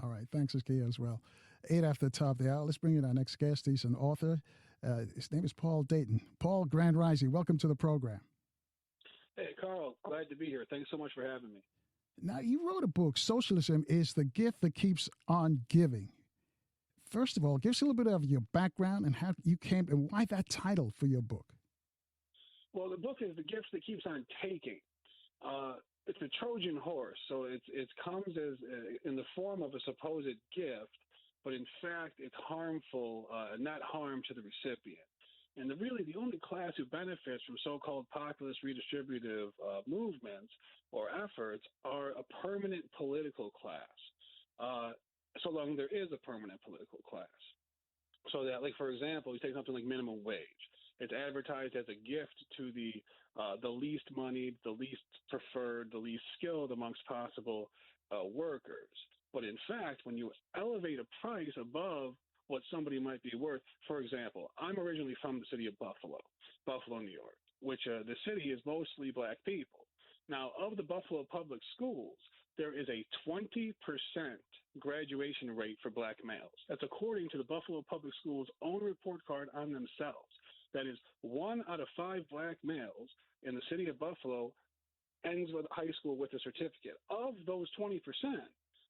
All right. Thanks, Akia, as well. 8 after the top of the hour. Let's bring in our next guest. He's an author. His name is Paul Dayton. Paul, Grand Rising, welcome to the program. Hey, Carl. Glad to be here. Thanks so much for having me. Now, you wrote a book, Socialism is the Gift That Keeps on Giving. First of all, give us a little bit of your background and how you came and why that title for your book. Well, the book is The Gift That Keeps on Taking. It's a Trojan horse, so it comes as in the form of a supposed gift, but in fact it's harmful, not harm to the recipient. And the only class who benefits from so-called populist redistributive movements or efforts are a permanent political class, so long there is a permanent political class. So that, like, for example, you take something like minimum wage. It's advertised as a gift to the least moneyed, the least preferred, the least skilled amongst possible workers. But in fact, when you elevate a price above what somebody might be worth, for example, I'm originally from the city of Buffalo, New York, which the city is mostly black people. Now, of the Buffalo public schools, there is a 20% graduation rate for black males. That's according to the Buffalo Public Schools' own report card on themselves. That is, 1 out of 5 black males in the city of Buffalo ends with high school with a certificate. Of those 20%,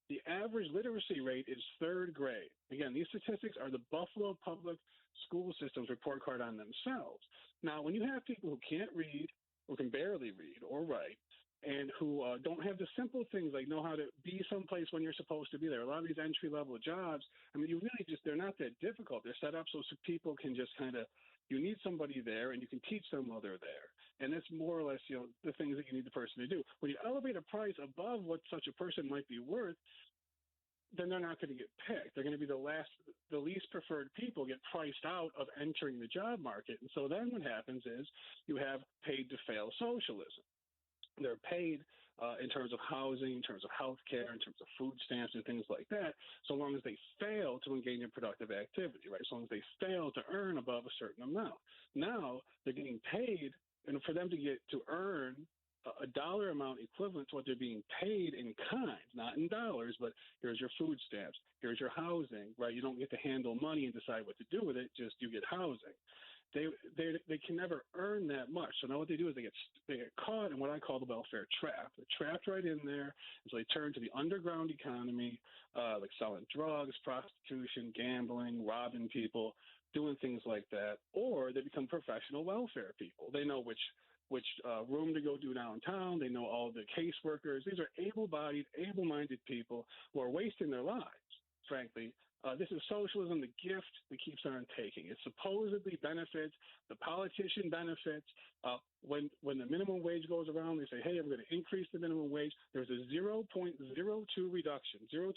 the average literacy rate is 3rd grade. Again, these statistics are the Buffalo Public School System's report card on themselves. Now, when you have people who can't read or can barely read or write, and who don't have the simple things like know how to be someplace when you're supposed to be there. A lot of these entry-level jobs, I mean, they're not that difficult. They're set up so people can just you need somebody there and you can teach them while they're there. And that's more or less, the things that you need the person to do. When you elevate a price above what such a person might be worth, then they're not going to get picked. They're going to be the least preferred people get priced out of entering the job market. And so then what happens is you have paid to fail socialism. They're paid in terms of housing, in terms of health care, in terms of food stamps and things like that, so long as they fail to engage in productive activity, right? So long as they fail to earn above a certain amount. Now they're getting paid, and for them to earn a dollar amount equivalent to what they're being paid in kind, not in dollars, but here's your food stamps, here's your housing, right? You don't get to handle money and decide what to do with it, just you get housing. They can never earn that much. So now what they do is they get caught in what I call the welfare trap. They're trapped right in there, and so they turn to the underground economy, like selling drugs, prostitution, gambling, robbing people, doing things like that, or they become professional welfare people. They know which room to go do downtown. They know all the caseworkers. These are able-bodied, able-minded people who are wasting their lives, frankly. This is socialism, the gift that keeps on taking. It supposedly benefits, the politician benefits. When the minimum wage goes around, they say, hey, I'm going to increase the minimum wage. There's a 0.02 reduction, 0.02%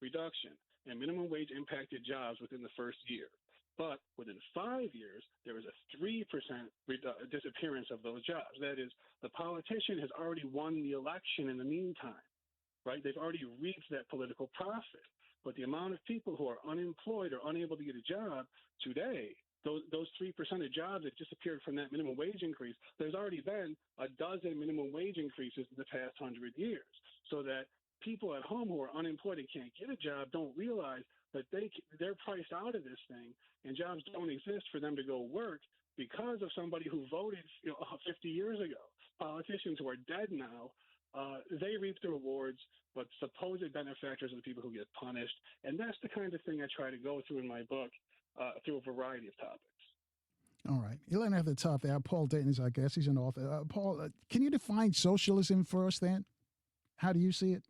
reduction in minimum wage impacted jobs within the first year. But within 5 years, there was a 3% disappearance of those jobs. That is, the politician has already won the election in the meantime. Right? They've already reaped that political profit. But the amount of people who are unemployed or unable to get a job today, those 3% of jobs that disappeared from that minimum wage increase, there's already been a dozen minimum wage increases in the past 100 years. So that people at home who are unemployed and can't get a job don't realize that they're priced out of this thing and jobs don't exist for them to go work because of somebody who voted 50 years ago. Politicians who are dead now, they reap the rewards, but supposed benefactors are the people who get punished. And that's the kind of thing I try to go through in my book through a variety of topics. All right. 11 at the top there. Paul Dayton is our guest. He's an author. Paul, can you define socialism for us then? How do you see it?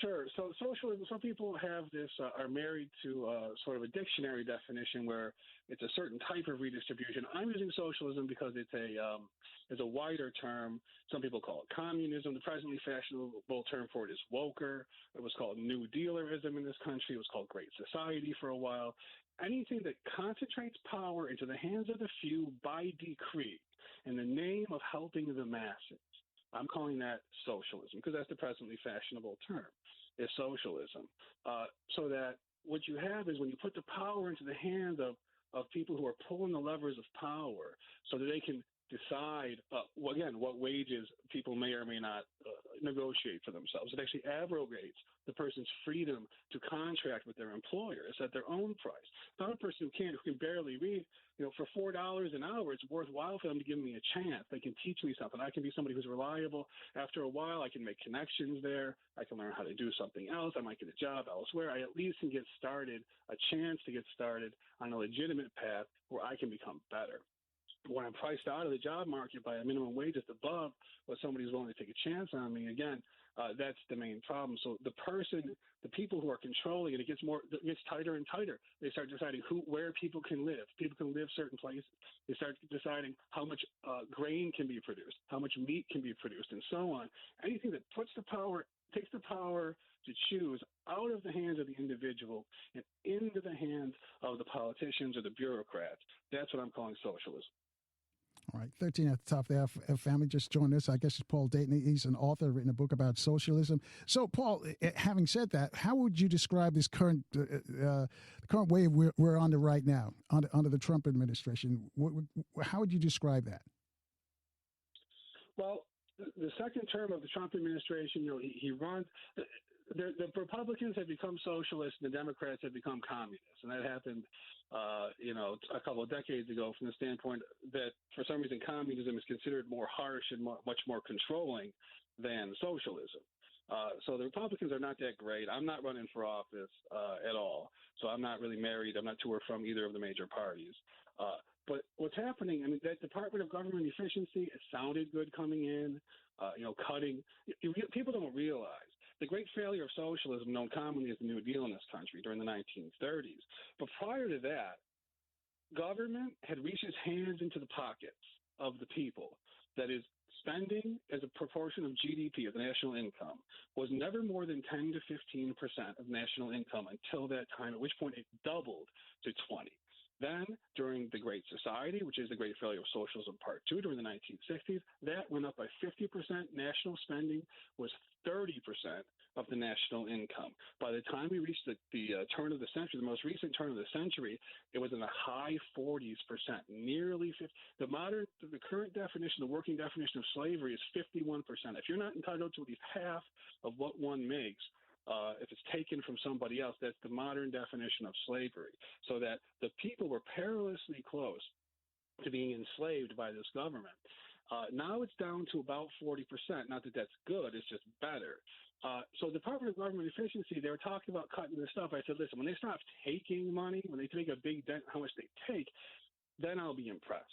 Sure. So socialism, some people have this, are married to sort of a dictionary definition where it's a certain type of redistribution. I'm using socialism because it's a wider term. Some people call it communism. The presently fashionable term for it is woker. It was called New Dealerism in this country. It was called Great Society for a while. Anything that concentrates power into the hands of the few by decree in the name of helping the masses. I'm calling that socialism because that's the presently fashionable term, is socialism. So that what you have is when you put the power into the hands of people who are pulling the levers of power so that they can decide, again, what wages people may or may not negotiate for themselves. It actually abrogates the person's freedom to contract with their employers at their own price. Not a person who can barely read, for $4 an hour, it's worthwhile for them to give me a chance. They can teach me something. I can be somebody who's reliable. After a while, I can make connections there. I can learn how to do something else. I might get a job elsewhere. I at least can get started, a chance to get started on a legitimate path where I can become better. When I'm priced out of the job market by a minimum wage that's above what somebody's willing to take a chance on me, again, that's the main problem. So the people who are controlling it, it gets tighter and tighter. They start deciding where people can live. People can live certain places. They start deciding how much grain can be produced, how much meat can be produced, and so on. Anything that takes the power to choose out of the hands of the individual and into the hands of the politicians or the bureaucrats. That's what I'm calling socialism. All right, 13 at the top there. Family just joined us. I guess it's Paul Dayton. He's an author, written a book about socialism. So, Paul, having said that, how would you describe this current wave we're under right now, under the Trump administration? How would you describe that? Well, the second term of the Trump administration, he runs. The Republicans have become socialists and the Democrats have become communists. And that happened, a couple of decades ago from the standpoint that for some reason communism is considered more harsh and much more controlling than socialism. So the Republicans are not that great. I'm not running for office at all. So I'm not really married. I'm not to or from either of the major parties. But what's happening, that Department of Government Efficiency, it sounded good coming in, cutting. People don't realize the great failure of socialism, known commonly as the New Deal in this country during the 1930s. But prior to that, government had reached its hands into the pockets of the people. That is, spending as a proportion of GDP, of the national income, was never more than 10 to 15% of national income until that time, at which point it doubled to 20. Then, during the Great Society, which is the great failure of socialism part 2 during the 1960s, that went up by 50%. National spending was 30% of the national income. By the time we reached the turn of the century, the most recent turn of the century, it was in the high 40s%, nearly 50. The current definition, the working definition of slavery is 51%. If you're not entitled to at least half of what one makes, if it's taken from somebody else, that's the modern definition of slavery. So that the people were perilously close to being enslaved by this government. Now it's down to about 40%. Not that that's good, it's just better. So the Department of Government Efficiency, they were talking about cutting this stuff. I said, listen, when they stop taking money, when they take a big dent how much they take, then I'll be impressed.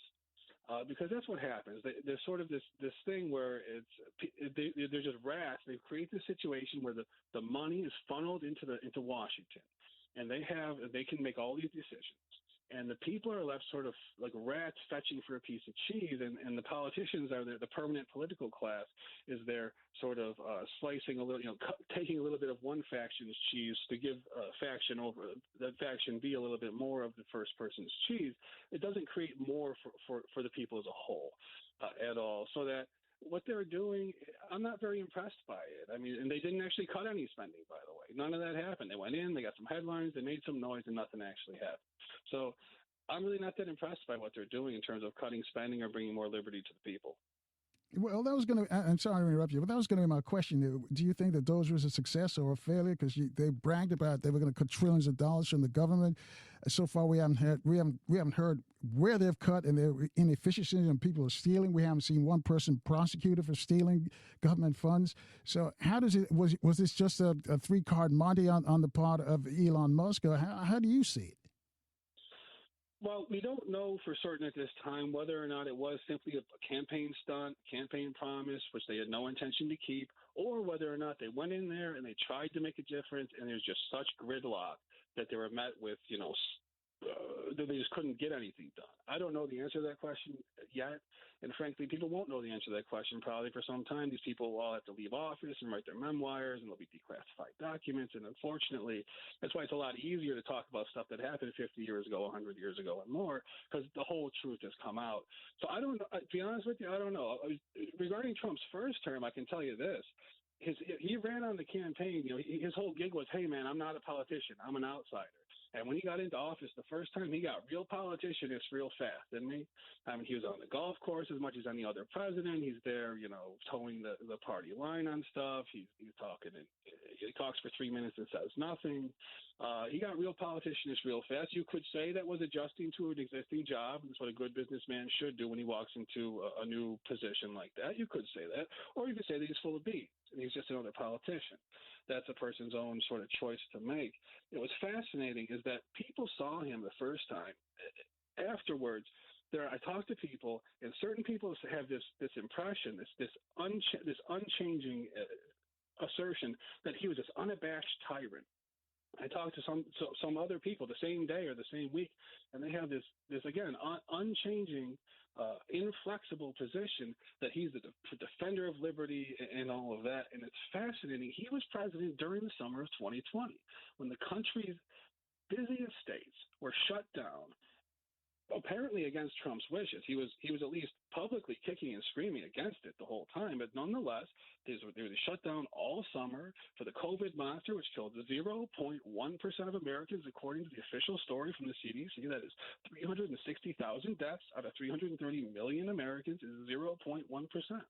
Because that's what happens. There's sort of this thing where they're just rats. They've created this situation where the money is funneled into Washington, and they can make all these decisions. And the people are left sort of like rats fetching for a piece of cheese, and the politicians are there. The permanent political class is there, sort of slicing a little, taking a little bit of one faction's cheese to give faction B a little bit more of the first person's cheese. It doesn't create more for the people as a whole at all. So that what they're doing, I'm not very impressed by it. And they didn't actually cut any spending, by the way. None of that happened. They went in, they got some headlines, they made some noise, and nothing actually happened. So I'm really not that impressed by what they're doing in terms of cutting spending or bringing more liberty to the people. Well, that was going to, I'm sorry to interrupt you, but that was going to be my question. Do you think that those was a success or a failure? Because they bragged about they were going to cut trillions of dollars from the government. So far, we haven't heard where they've cut and their inefficiencies and people are stealing. We haven't seen one person prosecuted for stealing government funds. So how does it, was this just a three-card Monte on the part of Elon Musk? Or how do you see it? Well, we don't know for certain at this time whether or not it was simply a campaign stunt, campaign promise, which they had no intention to keep, or whether or not they went in there and they tried to make a difference and there's just such gridlock that they were met with, that they just couldn't get anything done. I don't know the answer to that question yet. And frankly, people won't know the answer to that question probably for some time. These people will all have to leave office and write their memoirs, and there'll be declassified documents. And unfortunately, that's why it's a lot easier to talk about stuff that happened 50 years ago, 100 years ago, and more, because the whole truth has come out. So I don't know. To be honest with you, I don't know. Regarding Trump's first term, I can tell you this. He ran on the campaign. His whole gig was, hey, man, I'm not a politician. I'm an outsider. And when he got into office the first time, he got real politicianist real fast, didn't he? I mean, he was on the golf course as much as any other president. He's there, towing the party line on stuff. He's talking, and he talks for 3 minutes and says nothing. He got real politicianist real fast. You could say that was adjusting to an existing job. That's what a good businessman should do when he walks into a new position like that. You could say that, or you could say that he's full of beans and he's just another politician. That's a person's own sort of choice to make. It was fascinating is that people saw him the first time. Afterwards, I talked to people, and certain people have this impression, this unchanging assertion that he was this unabashed tyrant. I talked to some other people the same day or the same week, and they have this again unchanging, inflexible position that he's the defender of liberty and all of that. And it's fascinating. He was president during the summer of 2020 when the country's busiest states were shut down, apparently against Trump's wishes. He was at least publicly kicking and screaming against it the whole time, but nonetheless, there was a shutdown all summer for the COVID monster, which killed 0.1% of Americans, according to the official story from the CDC. That is 360,000 deaths out of 330 million Americans is 0.1%.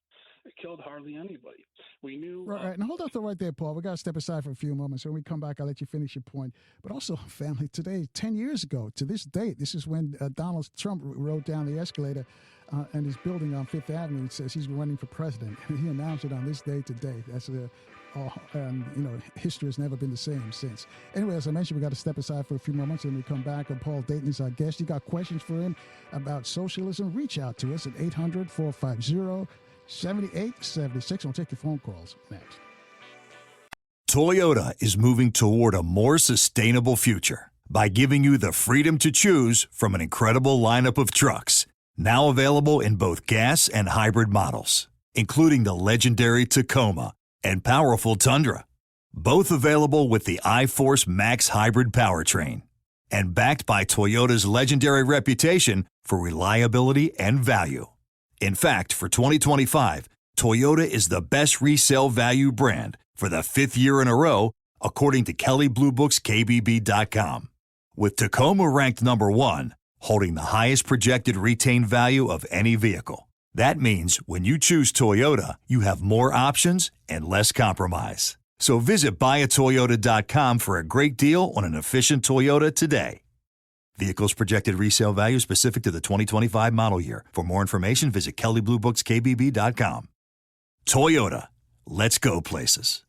It killed hardly anybody. We knew. Right. Now hold on right there, Paul. We got to step aside for a few moments. When we come back, I'll let you finish your point. But also, family, today, 10 years ago, to this date, this is when Donald Trump rode down the escalator and his building on Fifth Avenue. It says he's running for president. And he announced it on this day today. That's history has never been the same since. Anyway, as I mentioned, we got to step aside for a few moments, and we come back. And Paul Dayton is our guest. You got questions for him about socialism? Reach out to us at 800-450-7876. We'll take your phone calls next. Toyota is moving toward a more sustainable future by giving you the freedom to choose from an incredible lineup of trucks, now available in both gas and hybrid models, including the legendary Tacoma and powerful Tundra, both available with the iForce Max hybrid powertrain, and backed by Toyota's legendary reputation for reliability and value. In fact, for 2025, Toyota is the best resale value brand for the 5th year in a row, according to Kelley Blue Book's KBB.com. With Tacoma ranked number 1, holding the highest projected retained value of any vehicle. That means when you choose Toyota, you have more options and less compromise. So visit buyatoyota.com for a great deal on an efficient Toyota today. Vehicles projected resale value specific to the 2025 model year. For more information, visit Kelley Blue Book's KBB.com. Toyota, let's go places.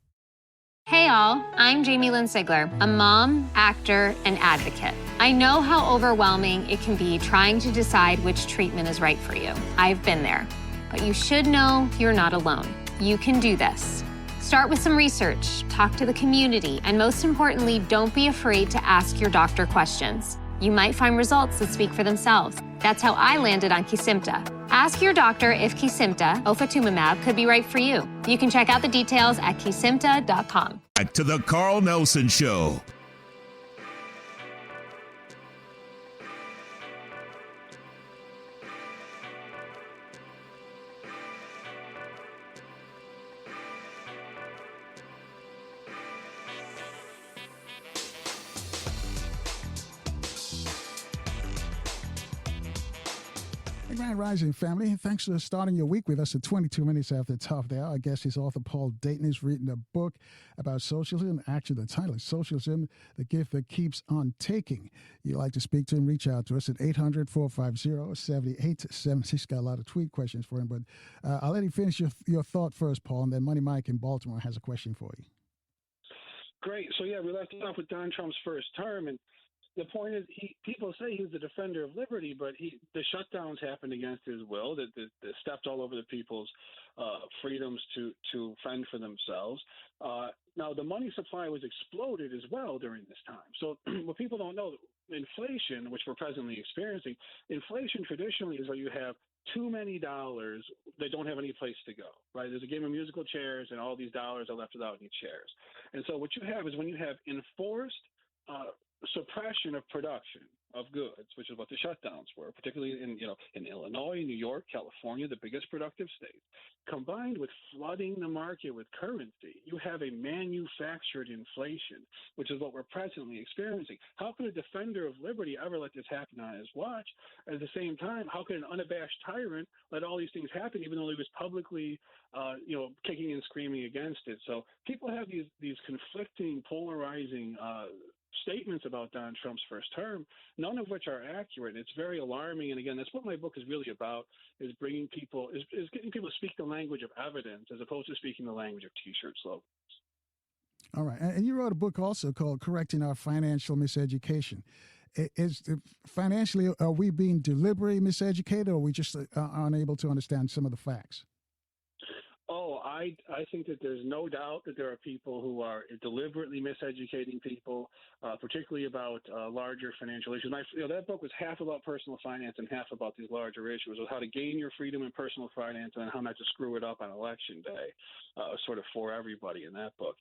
Hey all, I'm Jamie Lynn Sigler, a mom, actor, and advocate. I know how overwhelming it can be trying to decide which treatment is right for you. I've been there. But you should know you're not alone. You can do this. Start with some research, talk to the community, and most importantly, don't be afraid to ask your doctor questions. You might find results that speak for themselves. That's how I landed on Kesimpta. Ask your doctor if Kesimpta, ofatumumab, could be right for you. You can check out the details at kesimpta.com. Back to the Carl Nelson Show. Grand Rising family, thanks for starting your week with us at 22 minutes after the top of the hour. Our guest is author Paul Dayton. He's written a book about socialism. Actually, the title is Socialism, the Gift That Keeps on Taking. You'd like to speak to him, reach out to us at 800-450-7876. Got a lot of tweet questions for him, but I'll let him finish your thought first, Paul, and then Money Mike in Baltimore has a question for you. Great. So, we left off with Donald Trump's first term, and the point is, people say he's the defender of liberty, but the shutdowns happened against his will. That stepped all over the people's freedoms to fend for themselves. Now, the money supply was exploded as well during this time. So what people don't know, inflation, which we're presently experiencing, inflation traditionally is where you have too many dollars that don't have any place to go, right? There's a game of musical chairs, and all these dollars are left without any chairs. And so what you have is when you have enforced suppression of production, of goods, which is what the shutdowns were, particularly in Illinois, New York, California, the biggest productive states, combined with flooding the market with currency, you have a manufactured inflation, which is what we're presently experiencing. How could a defender of liberty ever let this happen on his watch? At the same time, how could an unabashed tyrant let all these things happen, even though he was publicly, kicking and screaming against it? So people have these conflicting, polarizing statements about Donald Trump's first term, none of which are accurate. It's very alarming. And again, that's what my book is really about: is getting people to speak the language of evidence as opposed to speaking the language of T-shirt slogans. All right, and you wrote a book also called "Correcting Our Financial Miseducation." Financially, are we being deliberately miseducated, or are we just unable to understand some of the facts? Oh, I think that there's no doubt that there are people who are deliberately miseducating people, particularly about larger financial issues. That book was half about personal finance and half about these larger issues, of how to gain your freedom in personal finance and how not to screw it up on election day, sort of for everybody in that book.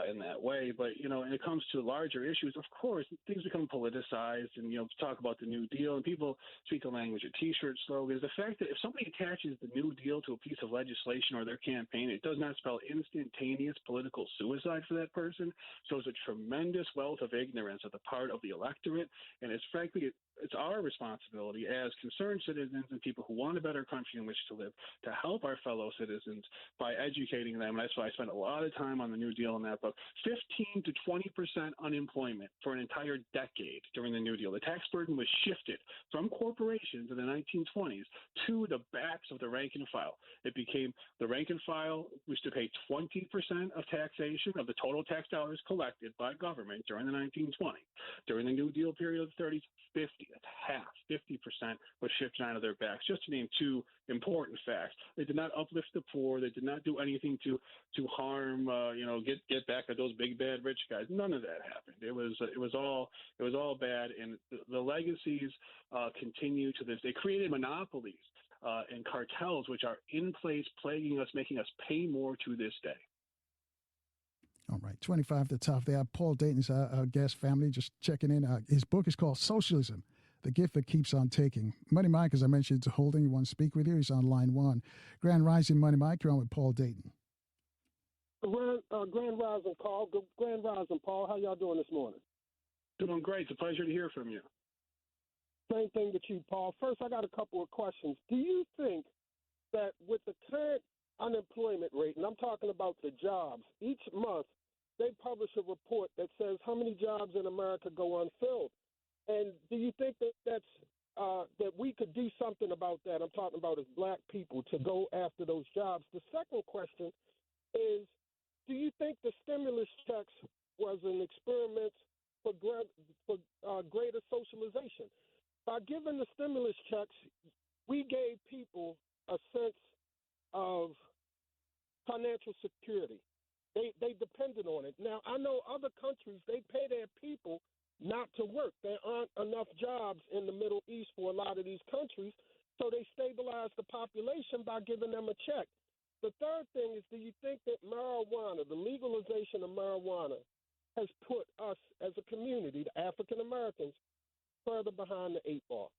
In that way. But, when it comes to larger issues, of course, things become politicized and, talk about the New Deal and people speak the language of T-shirt slogans. The fact that if somebody attaches the New Deal to a piece of legislation or their campaign, it does not spell instantaneous political suicide for that person, shows a tremendous wealth of ignorance on the part of the electorate. And it's frankly, it's our responsibility as concerned citizens and people who want a better country in which to live to help our fellow citizens by educating them. And that's why I spent a lot of time on the New Deal in that book. 15 to 20% unemployment for an entire decade during the New Deal. The tax burden was shifted from corporations in the 1920s to the backs of the rank and file. It became the rank and file used to pay 20% of taxation of the total tax dollars collected by government during the 1920s. During the New Deal period of the 30s, 50. That's half. 50% was shifted onto their backs. Just to name two important facts: they did not uplift the poor. They did not do anything to harm, get back at those big bad rich guys. None of that happened. It was all bad, and the legacies continue to this. They created monopolies and cartels which are in place, plaguing us, making us pay more to this day. All right, 25 to the top there. Paul Dayton's our guest, family, just checking in. His book is called Socialism, The Gift That Keeps on Taking. Money Mike, as I mentioned, is holding. He wants to speak with you. He's on line one. Grand Rising, Money Mike. You're on with Paul Dayton. Grand Rising, Carl. Grand Rising, Paul. How y'all doing this morning? Doing great. It's a pleasure to hear from you. Same thing with you, Paul. First, I got a couple of questions. Do you think that with the current unemployment rate, and I'm talking about the jobs, each month they publish a report that says how many jobs in America go unfilled? And do you think that that we could do something about that? I'm talking about as black people to go after those jobs. The second question is, do you think the stimulus checks was an experiment for greater socialization? By giving the stimulus checks, we gave people a sense of financial security. They depended on it. Now, I know other countries, they pay their people not to work. There aren't enough jobs in the Middle East for a lot of these countries, so they stabilize the population by giving them a check. The third thing is, do you think that marijuana, the legalization of marijuana, has put us as a community, the African Americans, further behind the eight ball?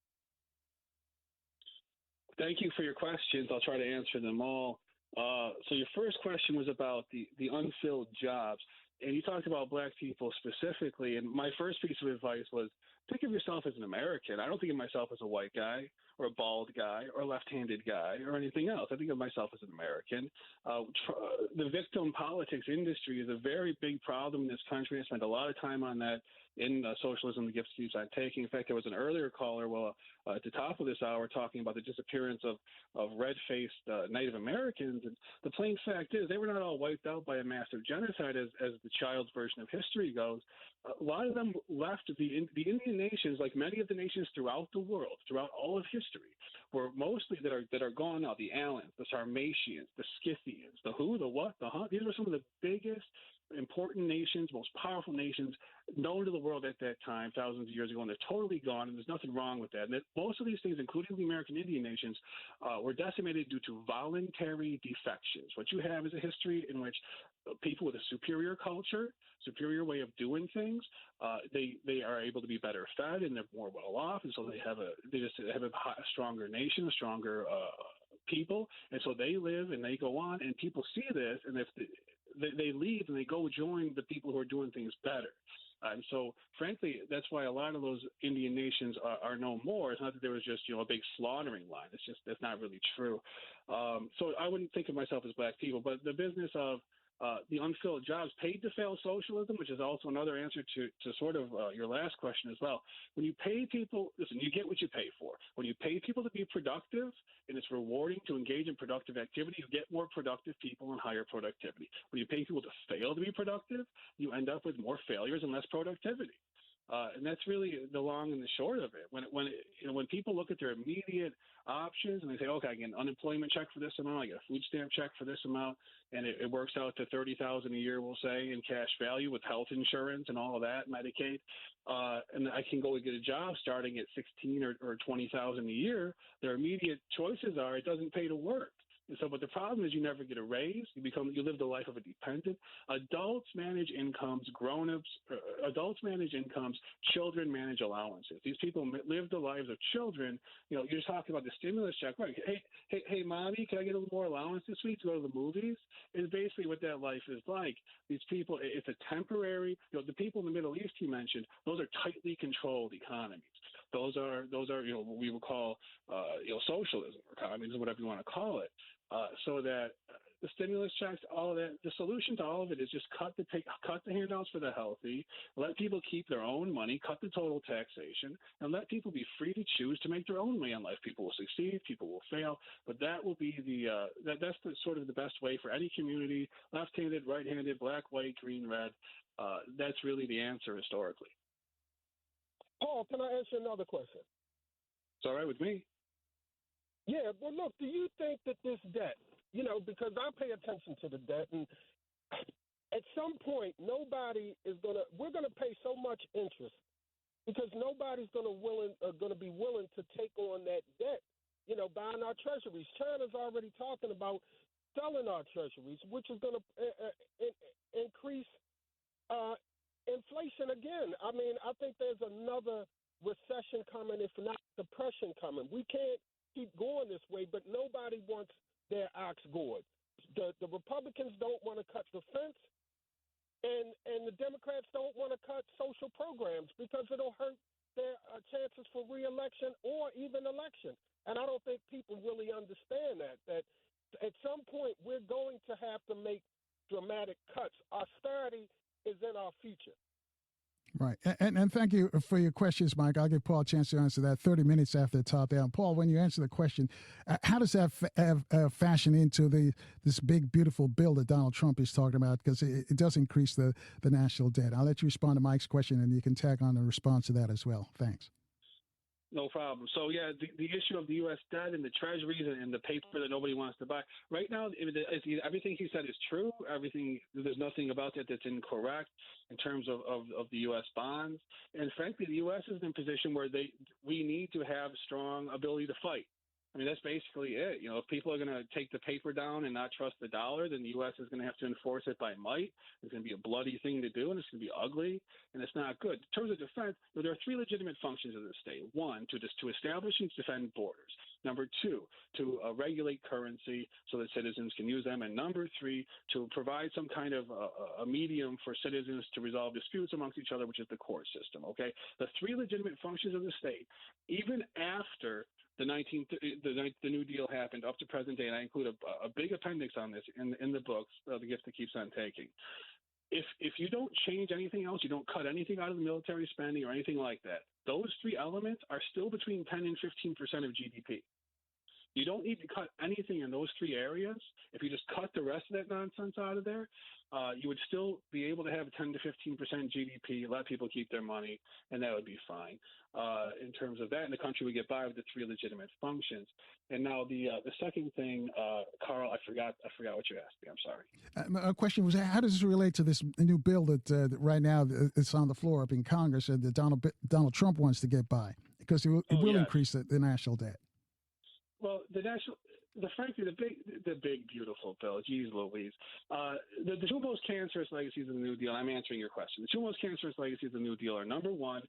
Thank you for your questions. I'll try to answer them all. So your first question was about the unfilled jobs, and you talked about black people specifically, and my first piece of advice was think of yourself as an American. I don't think of myself as a white guy or a bald guy or a left-handed guy or anything else. I think of myself as an American. The victim politics industry is a very big problem in this country. I spent a lot of time on that in Socialism, The Gift That Keeps on Taking. In fact, there was an earlier caller at the top of this hour talking about the disappearance of red-faced Native Americans. And the plain fact is they were not all wiped out by a massive genocide as the child's version of history goes. A lot of them left the Indian nations, like many of the nations throughout the world, throughout all of history, were mostly that are gone now. The Alans, the Sarmatians, the Scythians, the who, the what, the huh. These are some of the biggest, important nations, most powerful nations known to the world at that time, thousands of years ago, and they're totally gone, and there's nothing wrong with that. And most of these things, including the American Indian nations, were decimated due to voluntary defections. What you have is a history in which people with a superior culture, superior way of doing things, they are able to be better fed and they're more well off, and so they just have a stronger nation, a stronger people, and so they live and they go on, and people see this, and if they leave and they go join the people who are doing things better. And so, frankly, that's why a lot of those Indian nations are no more. It's not that there was just, a big slaughtering line. It's just that's not really true. So I wouldn't think of myself as black people, but the business of the unfilled jobs, paid to fail socialism, which is also another answer to sort of your last question as well. When you pay people, listen, you get what you pay for. When you pay people to be productive and it's rewarding to engage in productive activity, you get more productive people and higher productivity. When you pay people to fail to be productive, you end up with more failures and less productivity. And that's really the long and the short of it. When people look at their immediate options and they say, okay, I get an unemployment check for this amount, I get a food stamp check for this amount, and it works out to $30,000 a year, we'll say, in cash value with health insurance and all of that, Medicaid, and I can go and get a job starting at $16,000 or $20,000 a year. Their immediate choices are it doesn't pay to work. And so, but the problem is you never get a raise. You live the life of a dependent. Adults manage incomes. Grown-ups, adults manage incomes. Children manage allowances. These people live the lives of children. You're just talking about the stimulus check. Right? Hey, mommy, can I get a little more allowance this week to go to the movies? Is basically what that life is like. These people, it's a temporary. The people in the Middle East he mentioned, those are tightly controlled economies. Those are what we would call socialism or communism, whatever you want to call it. So that the stimulus checks, all of that, the solution to all of it is just cut the handouts for the healthy, let people keep their own money, cut the total taxation, and let people be free to choose to make their own way in life. People will succeed, people will fail, but that will be that's the sort of the best way for any community, left-handed, right-handed, black, white, green, red. That's really the answer historically. Paul, can I ask you another question? It's all right with me. Yeah, well, look, do you think that this debt, because I pay attention to the debt, and at some point, we're going to pay so much interest because nobody's going to be willing to take on that debt, buying our treasuries. China's already talking about selling our treasuries, which is going to increase inflation again. I mean, I think there's another recession coming, if not depression coming. We can't keep going this way, but nobody wants their ox gored. The Republicans don't want to cut defense, and the Democrats don't want to cut social programs because it'll hurt their chances for re-election or even election. And I don't think people really understand that at some point we're going to have to make dramatic cuts. Austerity is in our future. Right. And thank you for your questions, Mike. I'll give Paul a chance to answer that 30 minutes after the top down. Paul, when you answer the question, how does that fashion into this big, beautiful bill that Donald Trump is talking about? Because it does increase the national debt. I'll let you respond to Mike's question, and you can tag on a response to that as well. Thanks. No problem. So, yeah, the issue of the U.S. debt and the treasuries and the paper that nobody wants to buy. Right now, everything he said is true. There's nothing about that that's incorrect in terms of the U.S. bonds. And, frankly, the U.S. is in a position where we need to have strong ability to fight. I mean, that's basically it. If people are going to take the paper down and not trust the dollar, then the U.S. is going to have to enforce it by might. It's going to be a bloody thing to do, and it's going to be ugly, and it's not good. In terms of defense, there are three legitimate functions of the state. One, to establish and defend borders. Number two, to regulate currency so that citizens can use them. And number three, to provide some kind of a medium for citizens to resolve disputes amongst each other, which is the court system. Okay, the three legitimate functions of the state, even after the New Deal happened up to present day, and I include a big appendix on this in the books, The Gift That Keeps on Taking. If you don't change anything else, you don't cut anything out of the military spending or anything like that, those three elements are still between 10 and 15% of GDP. You don't need to cut anything in those three areas. If you just cut the rest of that nonsense out of there, you would still be able to have 10 to 15% GDP, let people keep their money, and that would be fine. In terms of that, in the country we get by with the three legitimate functions. And now the second thing, Carl, I forgot what you asked me. I'm sorry. My question was, how does this relate to this new bill that right now it's on the floor up in Congress that Donald Trump wants to get by? Because it will increase the national debt. Well, frankly, the big, beautiful bill. Geez Louise. The two most cancerous legacies of the New Deal. I'm answering your question. The two most cancerous legacies of the New Deal are, number one,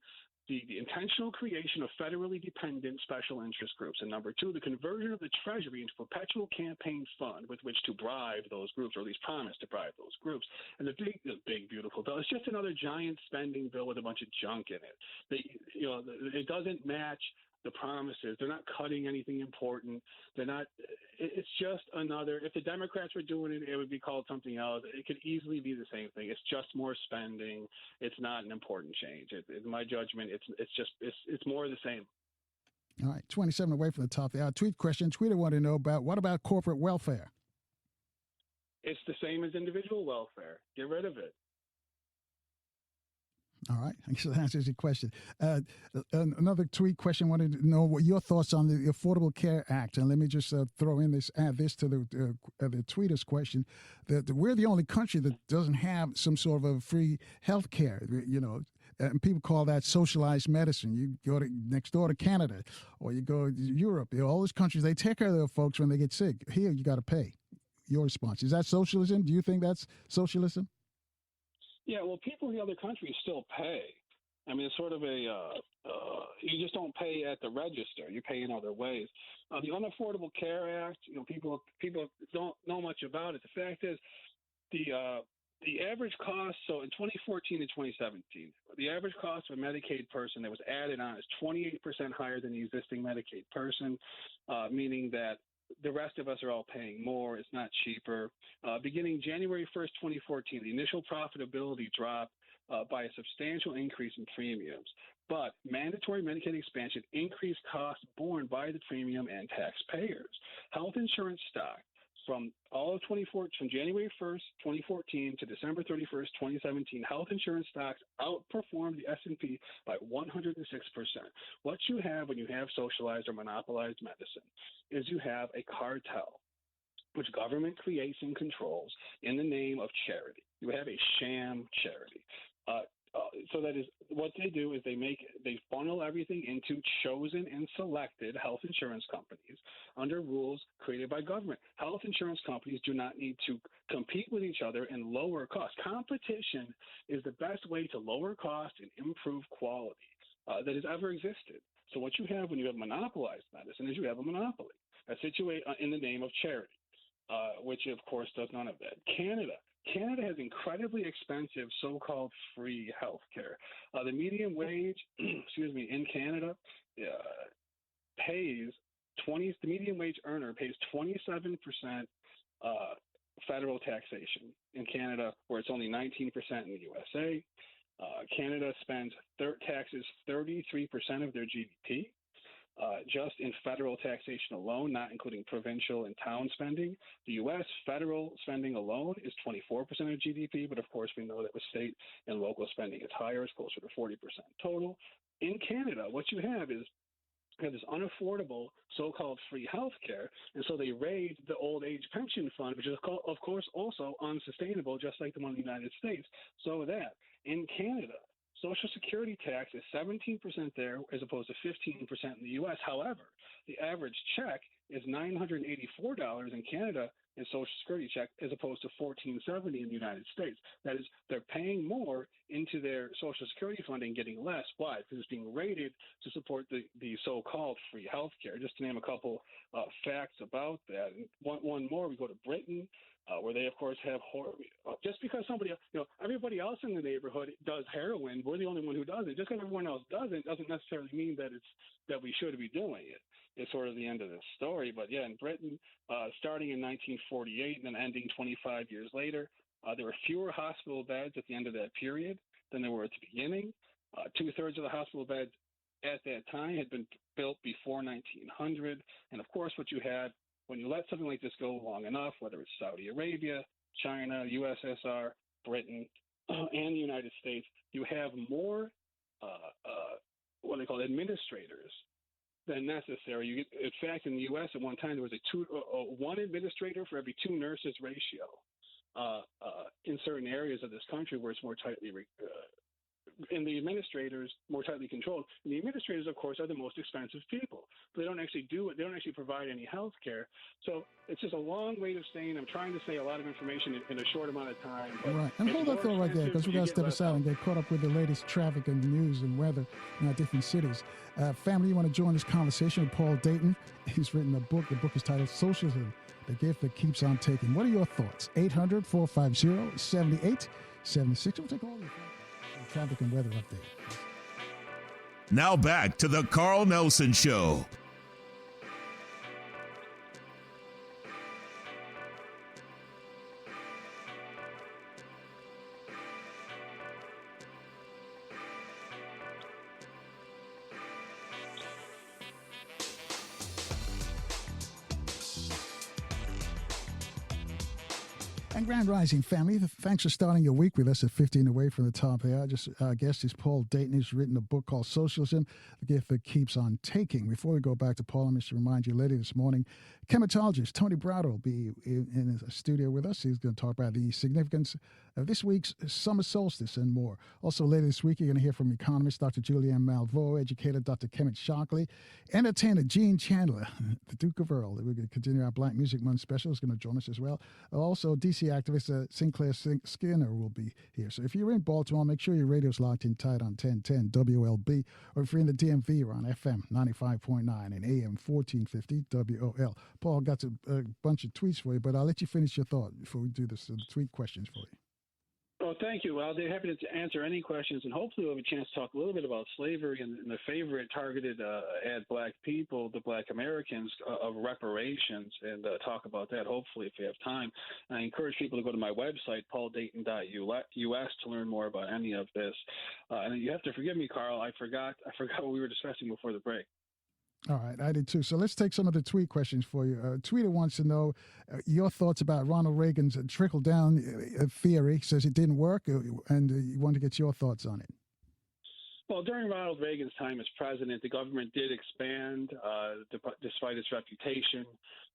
the intentional creation of federally dependent special interest groups, and number two, the conversion of the Treasury into a perpetual campaign fund with which to bribe those groups, or at least promise to bribe those groups. And the big, beautiful bill is just another giant spending bill with a bunch of junk in it. It doesn't match the promises. They're not cutting anything important. They're not. It's just another. If the Democrats were doing it, it would be called something else. It could easily be the same thing. It's just more spending. It's not an important change. In my judgment, it's more of the same. All right, 27 away from the top of the hour. Tweet question. Tweeter wanted to know what about corporate welfare? It's the same as individual welfare. Get rid of it. All right, so that answers your question. Another tweet question wanted to know what your thoughts on the Affordable Care Act. And let me just add this to the tweeter's question. That we're the only country that doesn't have some sort of a free health care, and people call that socialized medicine. You go next door to Canada, or you go to Europe. All those countries, they take care of their folks when they get sick. Here, you got to pay. Your response. Is that socialism? Do you think that's socialism? Yeah, well, people in the other countries still pay. I mean, it's sort of you just don't pay at the register. You pay in other ways. The Unaffordable Care Act, people don't know much about it. The fact is, the average cost, so in 2014 and 2017, the average cost of a Medicaid person that was added on is 28% higher than the existing Medicaid person, meaning that the rest of us are all paying more. It's not cheaper. Beginning January 1st, 2014, the initial profitability dropped by a substantial increase in premiums. But mandatory Medicaid expansion increased costs borne by the premium and taxpayers. Health insurance stock from January 1st, 2014 to December 31st, 2017, health insurance stocks outperformed the S&P by 106%. What you have when you have socialized or monopolized medicine is you have a cartel, which government creates and controls in the name of charity. You have a sham charity. So that is what they do is they funnel everything into chosen and selected health insurance companies under rules created by government. Health insurance companies do not need to compete with each other and lower costs. Competition is the best way to lower costs and improve quality that has ever existed. So what you have when you have monopolized medicine is you have a monopoly that's situated in the name of charity, which of course does none of that. Canada has incredibly expensive so-called free health care. The median wage, in Canada the median wage earner pays 27% federal taxation in Canada, where it's only 19% in the USA. Canada spends taxes 33% of their GDP. Just in federal taxation alone, not including provincial and town spending. The U.S. federal spending alone is 24% of GDP, but of course we know that with state and local spending it's higher, it's closer to 40% total. In Canada, what you have is this unaffordable so-called free health care, and so they raised the old age pension fund, which is of course also unsustainable, just like the one in the United States, so that in Canada, Social Security tax is 17% there as opposed to 15% in the U.S. However, the average check is $984 in Canada in Social Security check as opposed to $1,470 in the United States. That is, they're paying more into their Social Security fund and getting less. Why? Because it's being rated to support the so-called free health care. Just to name a couple facts about that. And one more, we go to Britain, where they, of course, have just because everybody else in the neighborhood does heroin, we're the only one who does it. Just because everyone else doesn't necessarily mean that we should be doing it. It's sort of the end of the story. But yeah, in Britain, starting in 1948 and then ending 25 years later, there were fewer hospital beds at the end of that period than there were at the beginning. 2/3 of the hospital beds at that time had been built before 1900. And of course, what you had when you let something like this go long enough, whether it's Saudi Arabia, China, USSR, Britain, and the United States, you have more what they call administrators than necessary. In fact, in the U.S. at one time, there was one administrator for every 2 nurses ratio in certain areas of this country where it's more tightly and the administrators more tightly controlled. And the administrators, of course, are the most expensive people. but they don't actually do it. They don't actually provide any health care. So it's just a long way of saying I'm trying to say a lot of information in a short amount of time. Right. And hold that thought right there, because we got to step aside and get caught up with the latest traffic and news and weather in our different cities. Family, you want to join this conversation with Paul Dayton? He's written a book. The book is titled Socialism, the Gift That Keeps on Taking. What are your thoughts? 800-450-7876. We'll take all your traffic and weather update. Now back to the Carl Nelson Show. And Grand Rising family, thanks for starting your week with us at 15 away from the top here. Our guest is Paul Dayton. He's written a book called Socialism, the Gift That Keeps on Taking. Before we go back to Paul, I'm just to remind you later this morning, chematologist Tony Browder will be in a studio with us. He's going to talk about the significance of this week's summer solstice and more. Also later this week, you're going to hear from economist Dr. Julianne Malveaux, educator Dr. Kemet Shockley, entertainer Gene Chandler, the Duke of Earl. We're going to continue our Black Music Month special. Is going to join us as well. Also, DC activist Sinclair Skinner will be here. So if you're in Baltimore, make sure your radio's locked in tight on 1010 WLB, or if you're in the DMV, you're on FM 95.9 and AM 1450 WOL. Paul, got a bunch of tweets for you, but I'll let you finish your thought before we do this. The tweet questions for you. Well, thank you. Well, they're happy to answer any questions, and hopefully we'll have a chance to talk a little bit about slavery and the favorite targeted at Black people, the Black Americans, of reparations, and talk about that, hopefully, if we have time. And I encourage people to go to my website, pauldayton.us, to learn more about any of this. And you have to forgive me, Carl. I forgot what we were discussing before the break. All right, I did too. So let's take some of the tweet questions for you. Tweeter wants to know your thoughts about Ronald Reagan's trickle-down theory. Says it didn't work, and you want to get your thoughts on it. Well, during Ronald Reagan's time as president, the government did expand despite its reputation.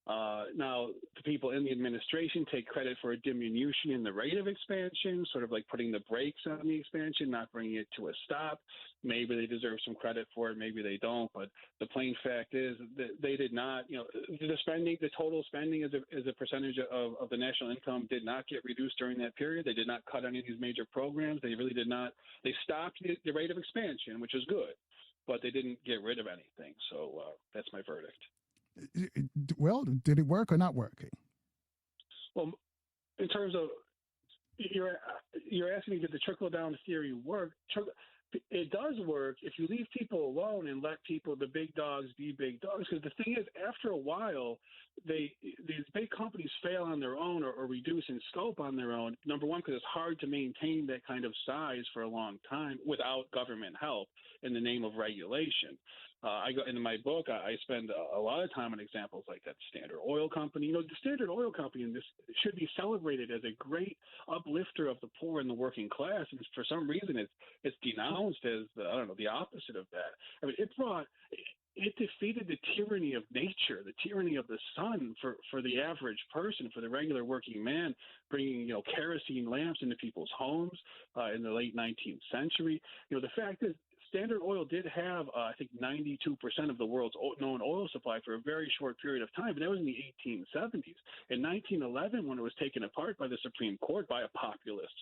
Now, the people in the administration take credit for a diminution in the rate of expansion, sort of like putting the brakes on the expansion, not bringing it to a stop. Maybe they deserve some credit for it, maybe they don't. But the plain fact is that they did not, the total spending as a percentage of the national income did not get reduced during that period. They did not cut any of these major programs. They really did not. They stopped the rate of expansion, which is good, but they didn't get rid of anything. So that's my verdict. Well, did it work or not working? Well, in terms of you're asking me, did the trickle down theory work? It does work if you leave people alone and let the big dogs be big dogs. Because the thing is, after a while, these big companies fail on their own or reduce in scope on their own. Number one, because it's hard to maintain that kind of size for a long time without government help in the name of regulation. I go into my book. I spend a lot of time on examples like that. Standard Oil Company. The Standard Oil Company in this should be celebrated as a great uplifter of the poor and the working class, and for some reason it's denounced as the opposite of that. I mean, it defeated the tyranny of nature, the tyranny of the sun for the average person, for the regular working man, bringing kerosene lamps into people's homes in the late 19th century. The fact is, Standard Oil did have, I think, 92% of the world's known oil supply for a very short period of time, but that was in the 1870s. In 1911, when it was taken apart by the Supreme Court by a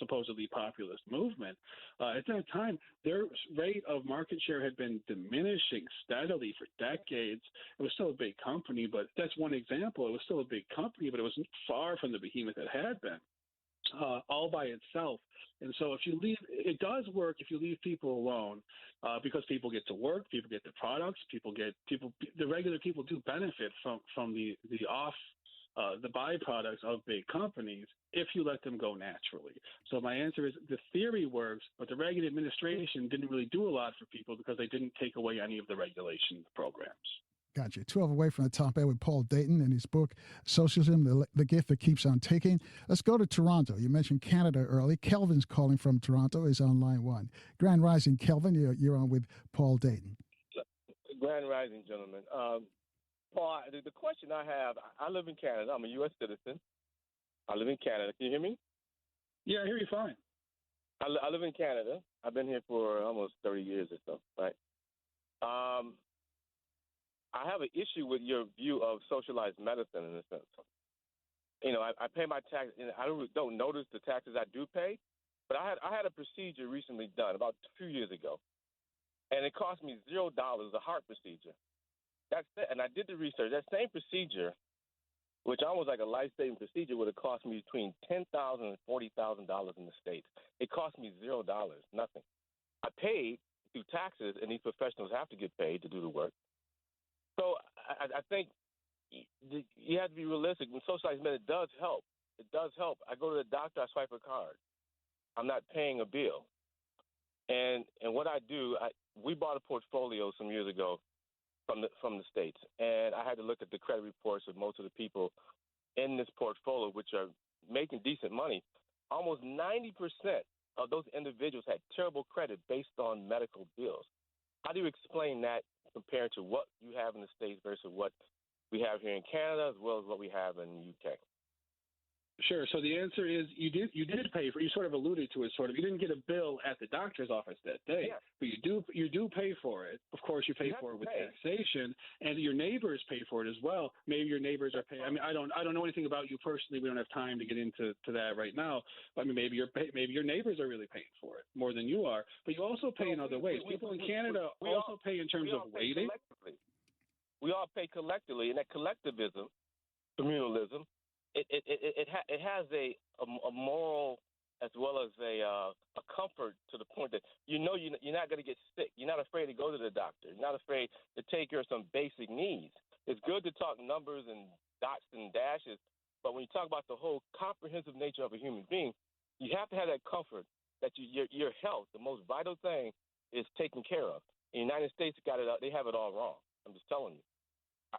supposedly populist movement, at that time, their rate of market share had been diminishing steadily for decades. It was still a big company, but that's one example. It was still a big company, but it was far from the behemoth it had been. All by itself. And so it does work if you leave people alone, because people get to work, people get the products, the regular people do benefit from the byproducts of big companies if you let them go naturally. So my answer is the theory works, but the Reagan administration didn't really do a lot for people because they didn't take away any of the regulation programs. Gotcha. 12 away from the top air with Paul Dayton and his book, Socialism, the Gift That Keeps on Taking. Let's go to Toronto. You mentioned Canada early. Kelvin's calling from Toronto, is on line one. Grand Rising, Kelvin, you're on with Paul Dayton. Grand Rising, gentlemen. Paul, the question I have, I live in Canada. I'm a U.S. citizen. I live in Canada. Can you hear me? Yeah, I hear you fine. I live in Canada. I've been here for almost 30 years or so, right? I have an issue with your view of socialized medicine in a sense. You know, I pay my tax, and I don't notice the taxes I do pay. But I had a procedure recently done about 2 years ago, and it cost me $0, a heart procedure. That's it. And I did the research. That same procedure, which almost like a life-saving procedure, would have cost me between $10,000 and $40,000 in the States. It cost me $0, nothing. I paid through taxes, and these professionals have to get paid to do the work. So I think you have to be realistic. When socialized medicine does help, it does help. I go to the doctor, I swipe a card. I'm not paying a bill. And what I do, we bought a portfolio some years ago from the States, and I had to look at the credit reports of most of the people in this portfolio, which are making decent money. Almost 90% of those individuals had terrible credit based on medical bills. How do you explain that compared to what you have in the States versus what we have here in Canada, as well as what we have in the UK? Sure. So the answer is you did pay for. You sort of alluded to it. Sort of. You didn't get a bill at the doctor's office that day, but you do pay for it. Of course, you pay for it with taxation, and your neighbors pay for it as well. Maybe your neighbors are paying. I mean, I don't know anything about you personally. We don't have time to get into that right now. I mean, maybe your neighbors are really paying for it more than you are. But you also pay in other ways. People in Canada also pay in terms of waiting. We all pay collectively, and that collectivism, communalism. It has a moral as well as a comfort to the point that you're not going to get sick. You're not afraid to go to the doctor. You're not afraid to take care of some basic needs. It's good to talk numbers and dots and dashes, but when you talk about the whole comprehensive nature of a human being, you have to have that comfort that your health, the most vital thing, is taken care of. In the United States, they have it all wrong. I'm just telling you.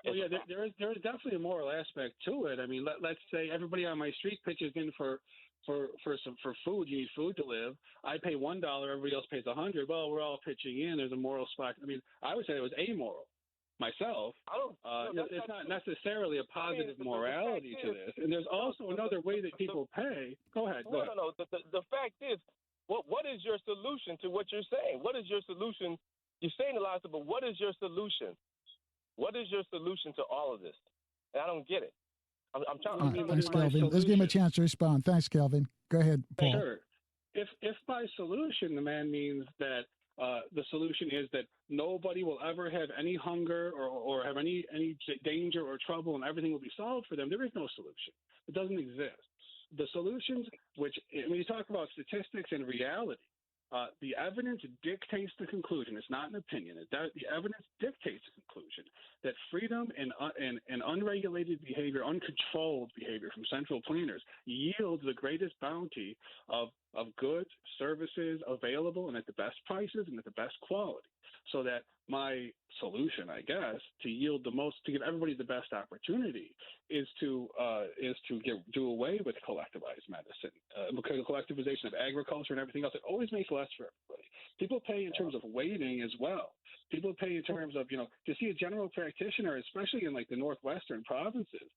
Well, yeah, there is definitely a moral aspect to it. I mean, let's say everybody on my street pitches in for food. You need food to live. I pay $1. Everybody else pays $100. Well, we're all pitching in. There's a moral spot. I mean, I would say it was amoral. Myself, it's not necessarily a positive morality to this. And there's also another way that people pay. Go ahead. No. The fact is, what is your solution to what you're saying? What is your solution? You're saying a lot of stuff, but what is your solution? What is your solution to all of this? And I don't get it. I'm trying to. Thanks, Kelvin. Let's give him a chance to respond. Thanks, Kelvin. Go ahead, Paul. Sure. If by solution the man means that the solution is that nobody will ever have any hunger or have any danger or trouble and everything will be solved for them, there is no solution. It doesn't exist. The solutions, which when you talk about statistics and reality, the evidence dictates the conclusion. It's not an opinion. The evidence dictates the conclusion that freedom and unregulated behavior, uncontrolled behavior from central planners yields the greatest bounty of goods, services available and at the best prices and at the best quality. So that my solution, I guess, to give everybody the best opportunity is to do away with collectivized medicine, collectivization of agriculture and everything else. It always makes less for everybody. People pay in terms of waiting as well. People pay in terms of, to see a general practitioner, especially in like the northwestern provinces,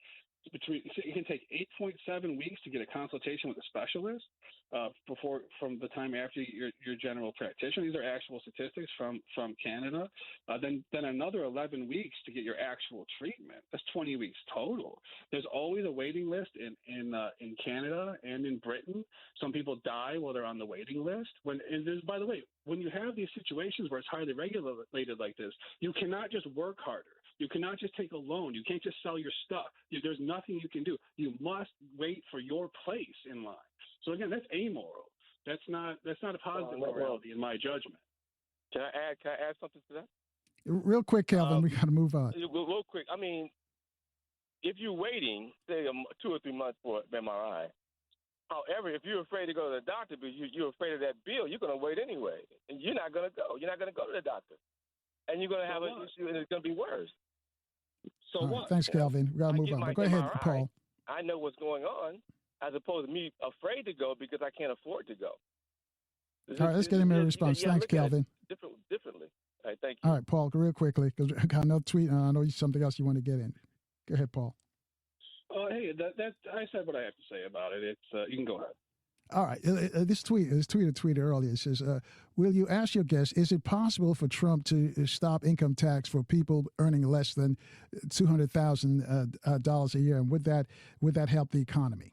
it can take 8.7 weeks to get a consultation with a specialist from the time after your general practitioner. These are actual statistics from Canada. Then another 11 weeks to get your actual treatment. That's 20 weeks total. There's always a waiting list in Canada and in Britain. Some people die while they're on the waiting list. By the way, when you have these situations where it's highly regulated like this, you cannot just work harder. You cannot just take a loan. You can't just sell your stuff. There's nothing you can do. You must wait for your place in line. So again, that's amoral. That's not a positive morality in my judgment. Can I add something to that? Real quick, Kelvin, we got to move on. Real quick. I mean, if you're waiting, say 2 or 3 months for an MRI, however, if you're afraid to go to the doctor because you're afraid of that bill, you're going to wait anyway, and you're not going to go. You're not going to go to the doctor, and you're going to have an issue, and it's going to be worse. So what? Thanks, Kelvin. We got to move on. But go ahead, Paul. I know what's going on, as opposed to me afraid to go because I can't afford to go. All right, let's get him a response. Thanks, Kelvin. Differently. All right, thank you. All right, Paul, real quickly, because I got another tweet, and I know something else you want to get in. Go ahead, Paul. Hey, I said what I have to say about it. It's you can go ahead. All right. This tweet earlier. It says, will you ask your guest, is it possible for Trump to stop income tax for people earning less than $200,000 a year? And would that help the economy?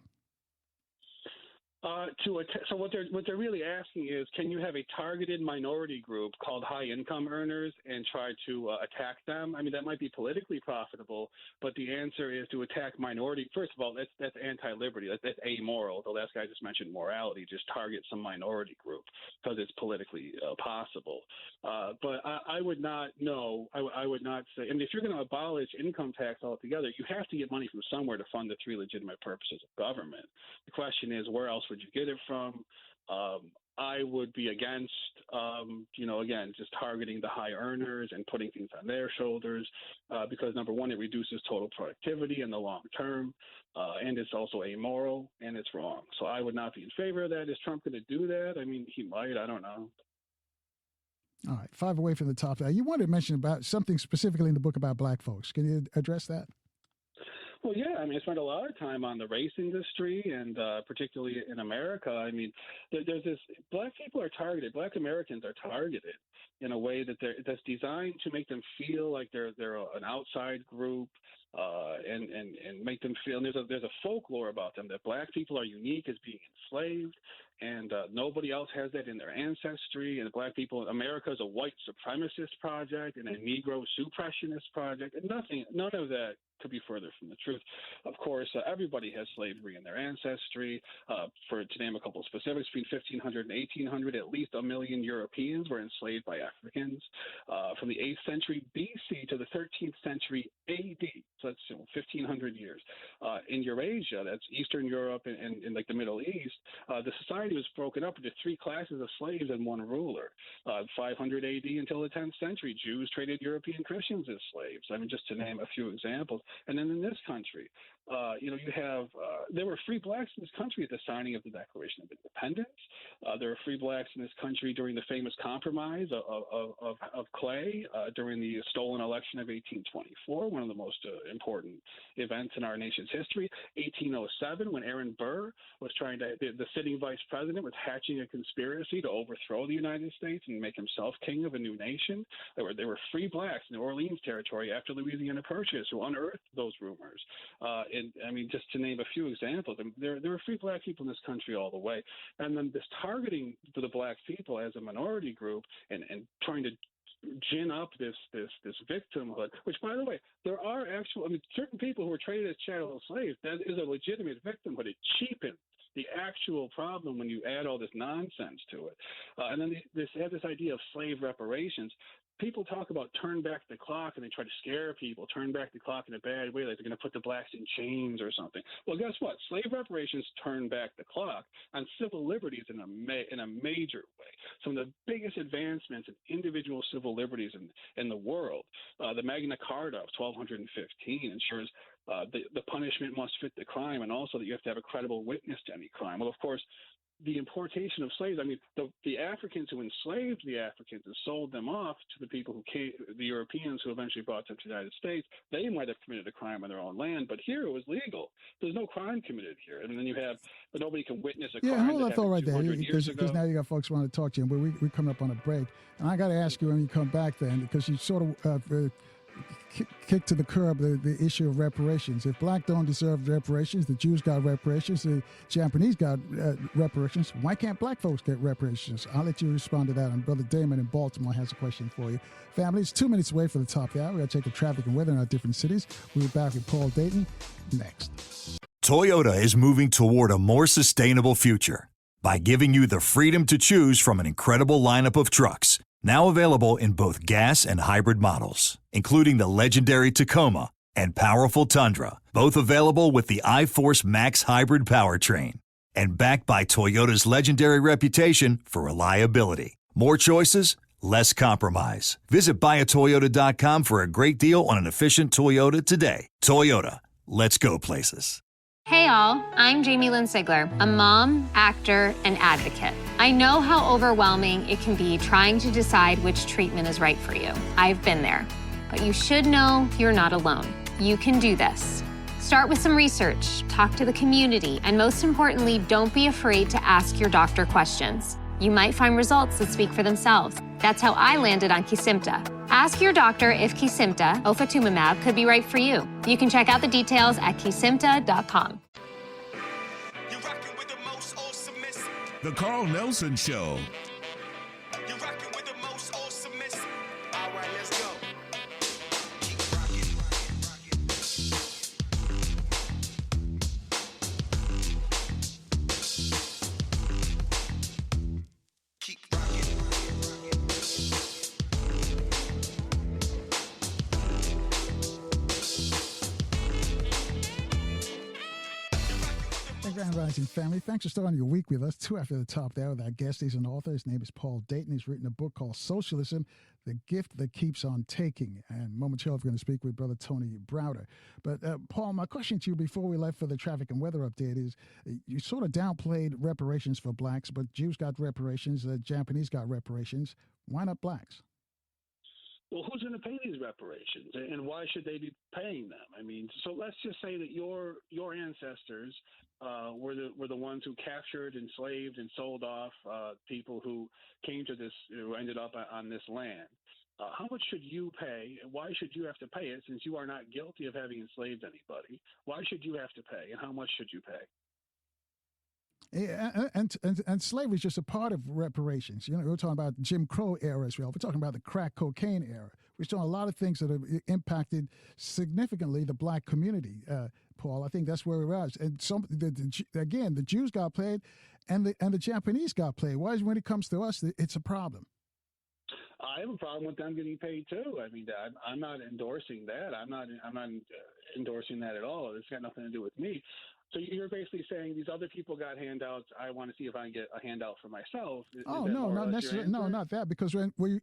So what they're really asking is, can you have a targeted minority group called high income earners and try to attack them? I mean, that might be politically profitable, but the answer is to attack minority. First of all, that's anti-liberty. That's amoral. The last guy just mentioned morality. Just target some minority group because it's politically possible. But I would not know. I would not say. I mean, if you're going to abolish income tax altogether, you have to get money from somewhere to fund the three legitimate purposes of government. The question is, where else would you get it from? I would be against, again, just targeting the high earners and putting things on their shoulders because, number one, it reduces total productivity in the long term, and it's also amoral, and it's wrong. So I would not be in favor of that. Is Trump going to do that? I mean, he might. I don't know. All right, 5 away from the top. You wanted to mention about something specifically in the book about black folks. Can you address that? Well, yeah. I mean, I spent a lot of time on the race industry, and particularly in America. I mean, there's this – black people are targeted. Black Americans are targeted in a way that's designed to make them feel like they're an outside group and make them feel – and there's a folklore about them that black people are unique as being enslaved, and nobody else has that in their ancestry. And black people – America is a white supremacist project and a Negro suppressionist project, and none of that could be further from the truth. Of course, everybody has slavery in their ancestry. To name a couple of specifics, between 1500 and 1800, at least 1 million Europeans were enslaved by Africans. From the 8th century BC to the 13th century AD, so that's 1,500 years. In Eurasia, that's Eastern Europe and like the Middle East, the society was broken up into 3 classes of slaves and 1 ruler. 500 AD until the 10th century, Jews traded European Christians as slaves. I mean, just to name a few examples. And then in this country, you have there were free blacks in this country at the signing of the Declaration of Independence. There were free blacks in this country during the famous Compromise of Clay during the stolen election of 1824, one of the most important events in our nation's history. 1807, when Aaron Burr was the sitting vice president was hatching a conspiracy to overthrow the United States and make himself king of a new nation. There were free blacks in the Orleans Territory after Louisiana Purchase who unearthed those rumors. And I mean, just to name a few examples, there are free black people in this country all the way. And then this targeting to the black people as a minority group and trying to gin up this victimhood, which, by the way, there are certain people who were traded as chattel slaves. That is a legitimate victimhood. It cheapens the actual problem when you add all this nonsense to it. And then they have this idea of slave reparations. People talk about turn back the clock, and they try to scare people, turn back the clock in a bad way, like they're going to put the blacks in chains or something. Well, guess what? Slave reparations turn back the clock on civil liberties in a major way. Some of the biggest advancements in individual civil liberties in the world, the Magna Carta of 1215 ensures the punishment must fit the crime, and also that you have to have a credible witness to any crime. Well, of course, the importation of slaves, I mean, the Africans who enslaved the Africans and sold them off to the people who came, the Europeans who eventually brought them to the United States, they might have committed a crime on their own land, but here it was legal. There's no crime committed here. And then but nobody can witness a crime. Yeah, hold that thought right there, because now you got folks want to talk to you, but we're coming up on a break. And I got to ask you when you come back then, because you sort of kick to the curb the issue of reparations. If black don't deserve reparations, the Jews got reparations, the Japanese got reparations, why can't black folks get reparations? I'll let you respond to that. And Brother Damon in Baltimore has a question for you. Family, it's 2 minutes away from the top of the hour. We're going to check the traffic and weather in our different cities. We'll be back with Paul Dayton next. Toyota is moving toward a more sustainable future by giving you the freedom to choose from an incredible lineup of trucks. Now available in both gas and hybrid models, including the legendary Tacoma and powerful Tundra, both available with the iForce Max hybrid powertrain. And backed by Toyota's legendary reputation for reliability. More choices, less compromise. Visit buyatoyota.com for a great deal on an efficient Toyota today. Toyota, let's go places. Hey all, I'm Jamie Lynn Sigler, a mom, actor, and advocate. I know how overwhelming it can be trying to decide which treatment is right for you. I've been there. But you should know you're not alone. You can do this. Start with some research, talk to the community, and most importantly, don't be afraid to ask your doctor questions. You might find results that speak for themselves. That's how I landed on Kesimpta. Ask your doctor if Kesimpta, ofatumumab, could be right for you. You can check out the details at kesimpta.com. The Carl Nelson Show. You're rocking with the most awesome miss. All right, let's go. Keep rocking. Grand Rising family, thanks for starting your week with us. 2 after the top there with our guest. He's an author. His name is Paul Dayton. He's written a book called Socialism, The Gift That Keeps on Taking. And momentarily, we're going to speak with Brother Tony Browder. But Paul, my question to you before we left for the traffic and weather update is, you sort of downplayed reparations for blacks, but Jews got reparations, Japanese got reparations. Why not blacks? Well, who's going to pay these reparations, and why should they be paying them? I mean, so let's just say that your ancestors were the ones who captured, enslaved, and sold off people who came to this, who ended up on this land. How much should you pay? Why should you have to pay it, since you are not guilty of having enslaved anybody? Why should you have to pay, and how much should you pay? Yeah, and slavery is just a part of reparations. You know, we're talking about Jim Crow era as well. We're talking about the crack cocaine era. We're talking a lot of things that have impacted significantly the black community. Paul, I think that's where we're at. And again, the Jews got played, and the Japanese got played. Why is when it comes to us, it's a problem? I have a problem with them getting paid too. I mean, I'm not endorsing that. I'm not endorsing that at all. It's got nothing to do with me. So you're basically saying these other people got handouts. I want to see if I can get a handout for myself. No, not necessarily. No, not that. Because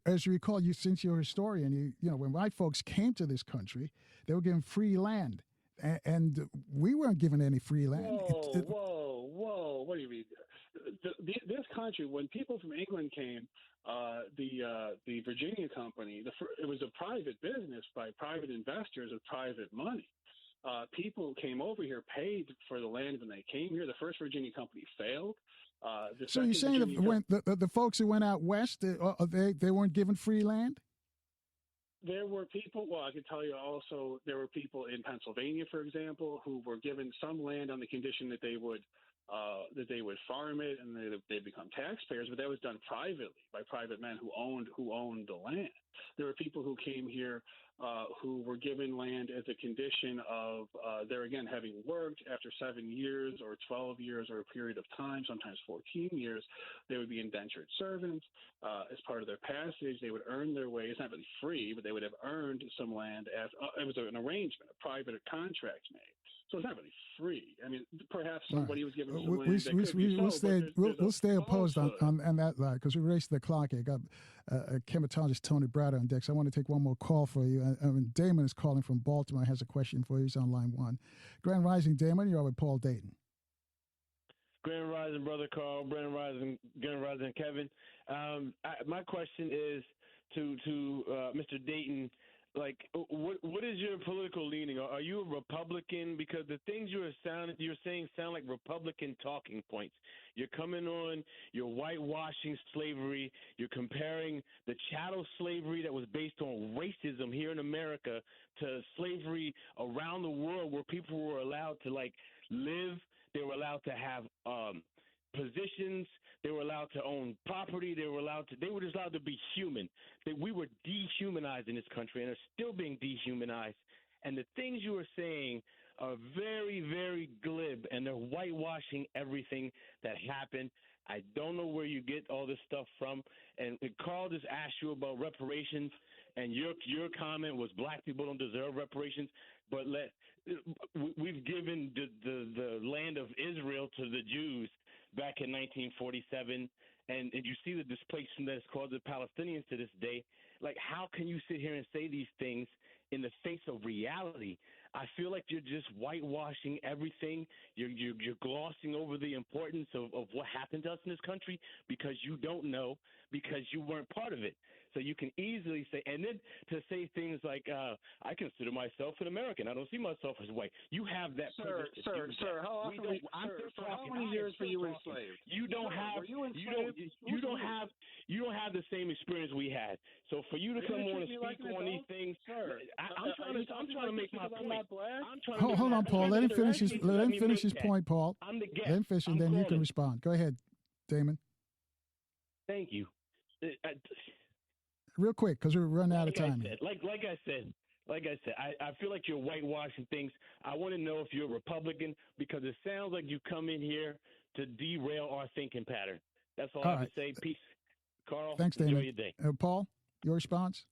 as you recall, since you're a historian, you know when white folks came to this country, they were given free land, and we weren't given any free land. Whoa! What do you mean? This country, when people from England came, the Virginia Company, it was a private business by private investors with private money. People came over here, paid for the land when they came here. The first Virginia Company failed. So you're saying that when the folks who went out west, they weren't given free land? There were people, well, I can tell you also, there were people in Pennsylvania, for example, who were given some land on the condition that they would farm it and they'd become taxpayers, but that was done privately by private men who owned the land. There were people who came here who were given land as a condition of their, again, having worked after 7 years or 12 years or a period of time, sometimes 14 years, they would be indentured servants. As part of their passage, they would earn their way. It's not really free, but they would have earned some land. It was an arrangement, a private contract made. So it's not really free. I mean, perhaps somebody was given some land. We'll stay opposed on that line because we raced the clock here. Got chematologist Tony Browder on deck. So I want to take one more call for you. Damon is calling from Baltimore. Has a question for you. He's on line one. Grand Rising, Damon. You're with Paul Dayton. Grand Rising, Brother Carl. Grand Rising, Kevin. My question is to Mr. Dayton. Like, what is your political leaning? Are you a Republican? Because the things you're saying sound like Republican talking points. You're coming on, you're whitewashing slavery. You're comparing the chattel slavery that was based on racism here in America to slavery around the world, where people were allowed to live. They were allowed to have positions. They were allowed to own property. They were just allowed to be human. We were dehumanized in this country and are still being dehumanized. And the things you are saying are very, very glib, and they're whitewashing everything that happened. I don't know where you get all this stuff from. And Carl just asked you about reparations, and your comment was black people don't deserve reparations. But we've given the land of Israel to the Jews back in 1947, and you see the displacement that's caused the Palestinians to this day. Like, how can you sit here and say these things in the face of reality? I feel like you're just whitewashing everything. You're glossing over the importance of what happened to us in this country because you don't know, because you weren't part of it. So you can easily say, and then to say things like, I consider myself an American. I don't see myself as white. You have that privilege. Sir, how many years were you enslaved? You don't have the same experience we had. So for you to come on and speak on these things, sir, I'm trying to make my point. Hold on, Paul. Let him finish his point, Paul. I'm the guest. Let him finish, and then you can respond. Go ahead, Damon. Thank you. Real quick, because we're running out of time. Like I said, I feel like you're whitewashing things. I want to know if you're a Republican, because it sounds like you come in here to derail our thinking pattern. That's all I have to say. Peace. Carl, thanks, enjoy Damon. your day. Paul, your response?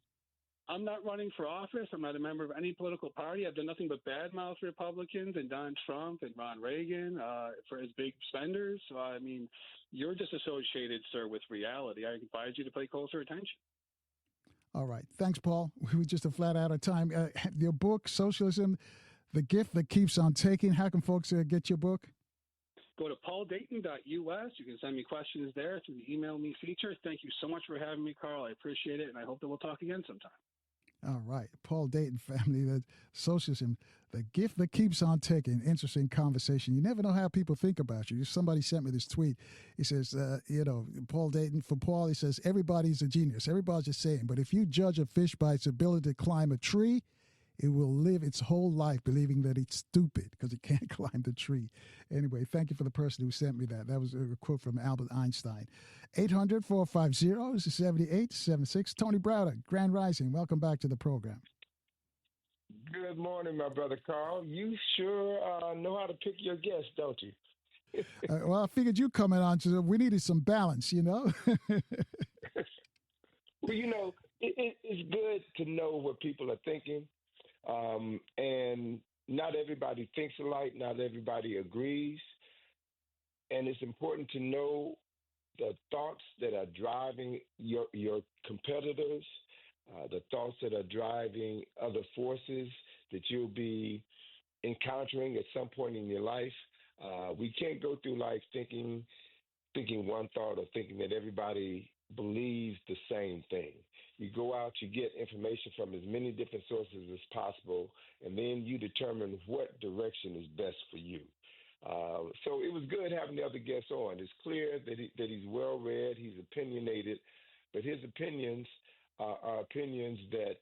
I'm not running for office. I'm not a member of any political party. I've done nothing but badmouth Republicans and Donald Trump and Ron Reagan for his big spenders. So, I mean, you're just associated, sir, with reality. I advise you to pay closer attention. All right. Thanks, Paul. We just are flat out of time. Your book, Socialism, The Gift That Keeps on Taking. How can folks get your book? Go to pauldayton.us. You can send me questions there through the Email Me feature. Thank you so much for having me, Carl. I appreciate it, and I hope that we'll talk again sometime. All right. Paul Dayton family, the Socialism, The Gift That Keeps on Taking. Interesting conversation. You never know how people think about you. Somebody sent me this tweet. He says, Paul Dayton, for Paul, he says, everybody's a genius. Everybody's just saying, but if you judge a fish by its ability to climb a tree, it will live its whole life believing that it's stupid because it can't climb the tree. Anyway, thank you for the person who sent me that. That was a quote from Albert Einstein. 800-450-7876. Tony Browder, Grand Rising. Welcome back to the program. Good morning, my brother Carl. You sure know how to pick your guests, don't you? Well, I figured you coming on, so we needed some balance, you know? Well, it's good to know what people are thinking. And not everybody thinks alike. Not everybody agrees. And it's important to know the thoughts that are driving your competitors, the thoughts that are driving other forces that you'll be encountering at some point in your life. We can't go through life thinking one thought or thinking that everybody believes the same thing. You go out, you get information from as many different sources as possible, and then you determine what direction is best for you. So it was good having the other guests on. It's clear that he's well-read, he's opinionated, but his opinions are opinions that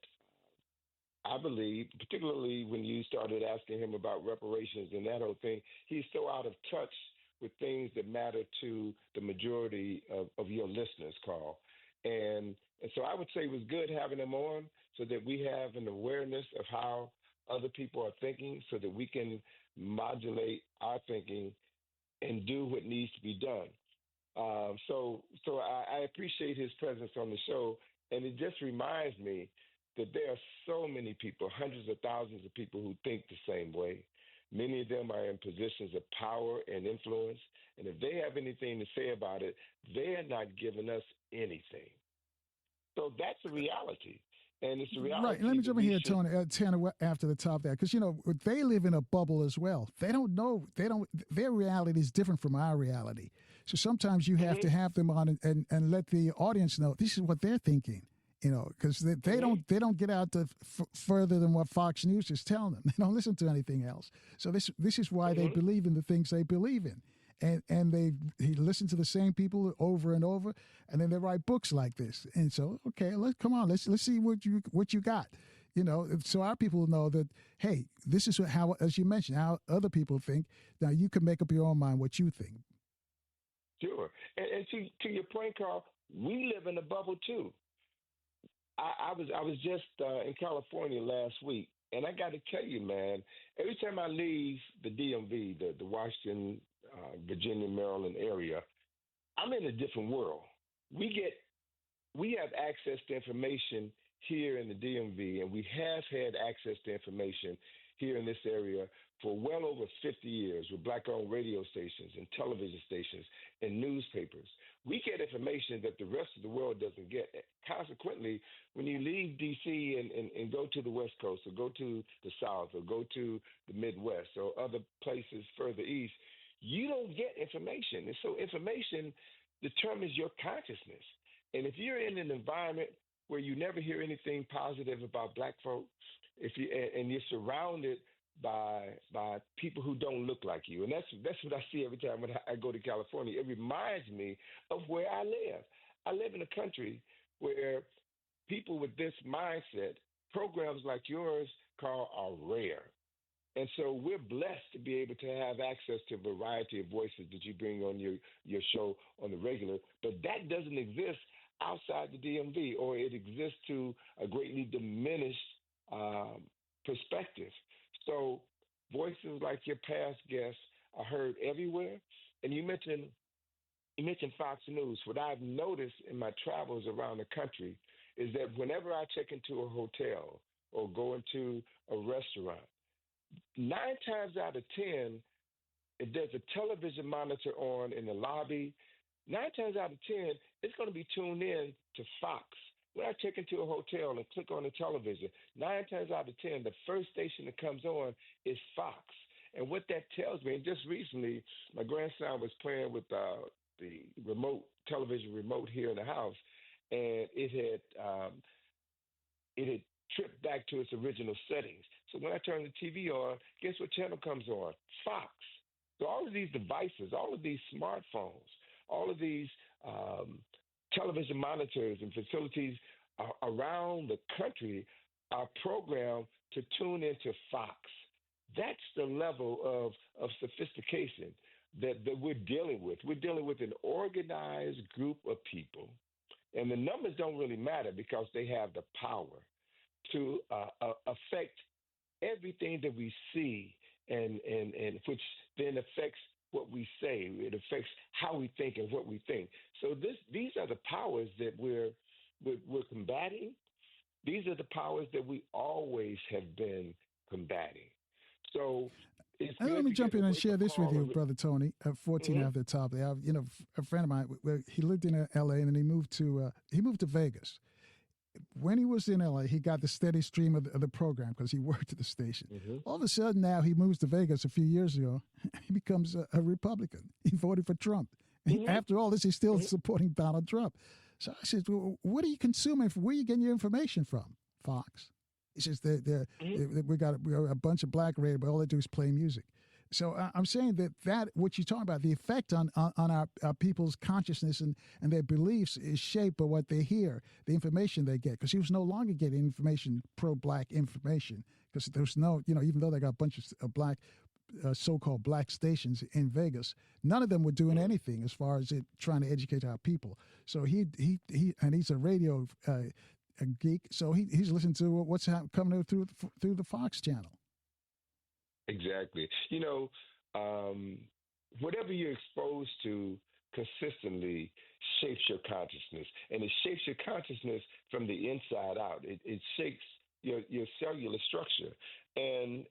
I believe, particularly when you started asking him about reparations and that whole thing, he's so out of touch with things that matter to the majority of your listeners, Carl. And so I would say it was good having him on so that we have an awareness of how other people are thinking so that we can modulate our thinking and do what needs to be done. So I appreciate his presence on the show, and it just reminds me that there are so many people, hundreds of thousands of people who think the same way. Many of them are in positions of power and influence, and if they have anything to say about it, they're not giving us anything. So that's a reality. And it's a reality. Right. Let me jump in here, Tony, Tanner, after the top there, because, they live in a bubble as well. They don't know. Their reality is different from our reality. So sometimes you have to have them on and let the audience know this is what they're thinking, because they don't get out to further than what Fox News is telling them. They don't listen to anything else. So this is why they believe in the things they believe in. And they listen to the same people over and over, and then they write books like this. And so, okay, let's see what you got, so our people know that, hey, this is how, as you mentioned, how other people think. Now you can make up your own mind what you think. Sure, and to your point, Carl, we live in a bubble too. I was just in California last week, and I got to tell you, man, every time I leave the DMV, the Washington, Virginia, Maryland area, I'm in a different world. We have access to information here in the DMV, and we have had access to information here in this area for well over 50 years with Black-owned radio stations and television stations and newspapers. We get information that the rest of the world doesn't get. Consequently, when you leave D.C. and go to the West Coast or go to the South or go to the Midwest or other places further east, you don't get information. And so information determines your consciousness. And if you're in an environment where you never hear anything positive about black folk, and you're surrounded by people who don't look like you, and that's what I see every time when I go to California. It reminds me of where I live. I live in a country where people with this mindset, programs like yours, Carl, are rare. And so we're blessed to be able to have access to a variety of voices that you bring on your show on the regular. But that doesn't exist outside the DMV, or it exists to a greatly diminished perspective. So voices like your past guests are heard everywhere. And you mentioned Fox News. What I've noticed in my travels around the country is that whenever I check into a hotel or go into a restaurant, 9 times out of 10, if there's a television monitor on in the lobby, 9 times out of 10, it's going to be tuned in to Fox. When I check into a hotel and click on the television, 9 times out of 10, the first station that comes on is Fox. And what that tells me, and just recently, my grandson was playing with the television remote here in the house, and it had tripped back to its original settings. So when I turn the TV on, guess what channel comes on? Fox. So all of these devices, all of these smartphones, all of these television monitors and facilities around the country are programmed to tune into Fox. That's the level of sophistication that we're dealing with. We're dealing with an organized group of people, and the numbers don't really matter because they have the power to affect everything that we see, and which then affects what we say. It affects how we think and what we think. So these are the powers that we're combating. These are the powers that we always have been combating. So let me jump in and share this with you, Brother Tony. 14 after the top. I have, a friend of mine. He lived in L.A. and then he moved to Vegas. When he was in L.A., he got the steady stream of the program because he worked at the station. Mm-hmm. All of a sudden now he moves to Vegas a few years ago. He becomes a Republican. He voted for Trump. Mm-hmm. After all this, he's still supporting Donald Trump. So I said, well, what are you consuming? Where are you getting your information from? Fox. He says, we got a bunch of black radio, but all they do is play music. So I'm saying that what you're talking about, the effect on our people's consciousness and their beliefs is shaped by what they hear, the information they get. Because he was no longer getting information, pro-black information, because there's no, even though they got a bunch of black, so-called black stations in Vegas, none of them were doing anything as far as trying to educate our people. So he's a radio a geek, so he's listening to what's coming through the Fox channel. Exactly. Whatever you're exposed to consistently shapes your consciousness, and it shapes your consciousness from the inside out. It shapes your cellular structure, and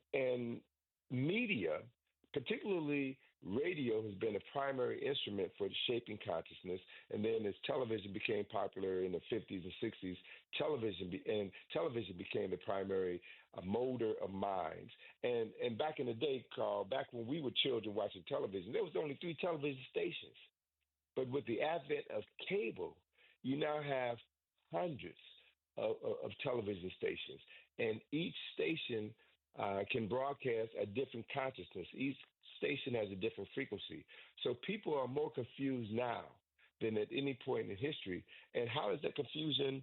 media, particularly radio, has been a primary instrument for shaping consciousness. And then as television became popular in the 50s and 60s, television became the primary molder of minds. And back in the day, Carl, back when we were children watching television, there was only 3 television stations. But with the advent of cable, you now have hundreds of television stations, and each station can broadcast a different consciousness. Each station has a different frequency. So people are more confused now than at any point in history. And how does that confusion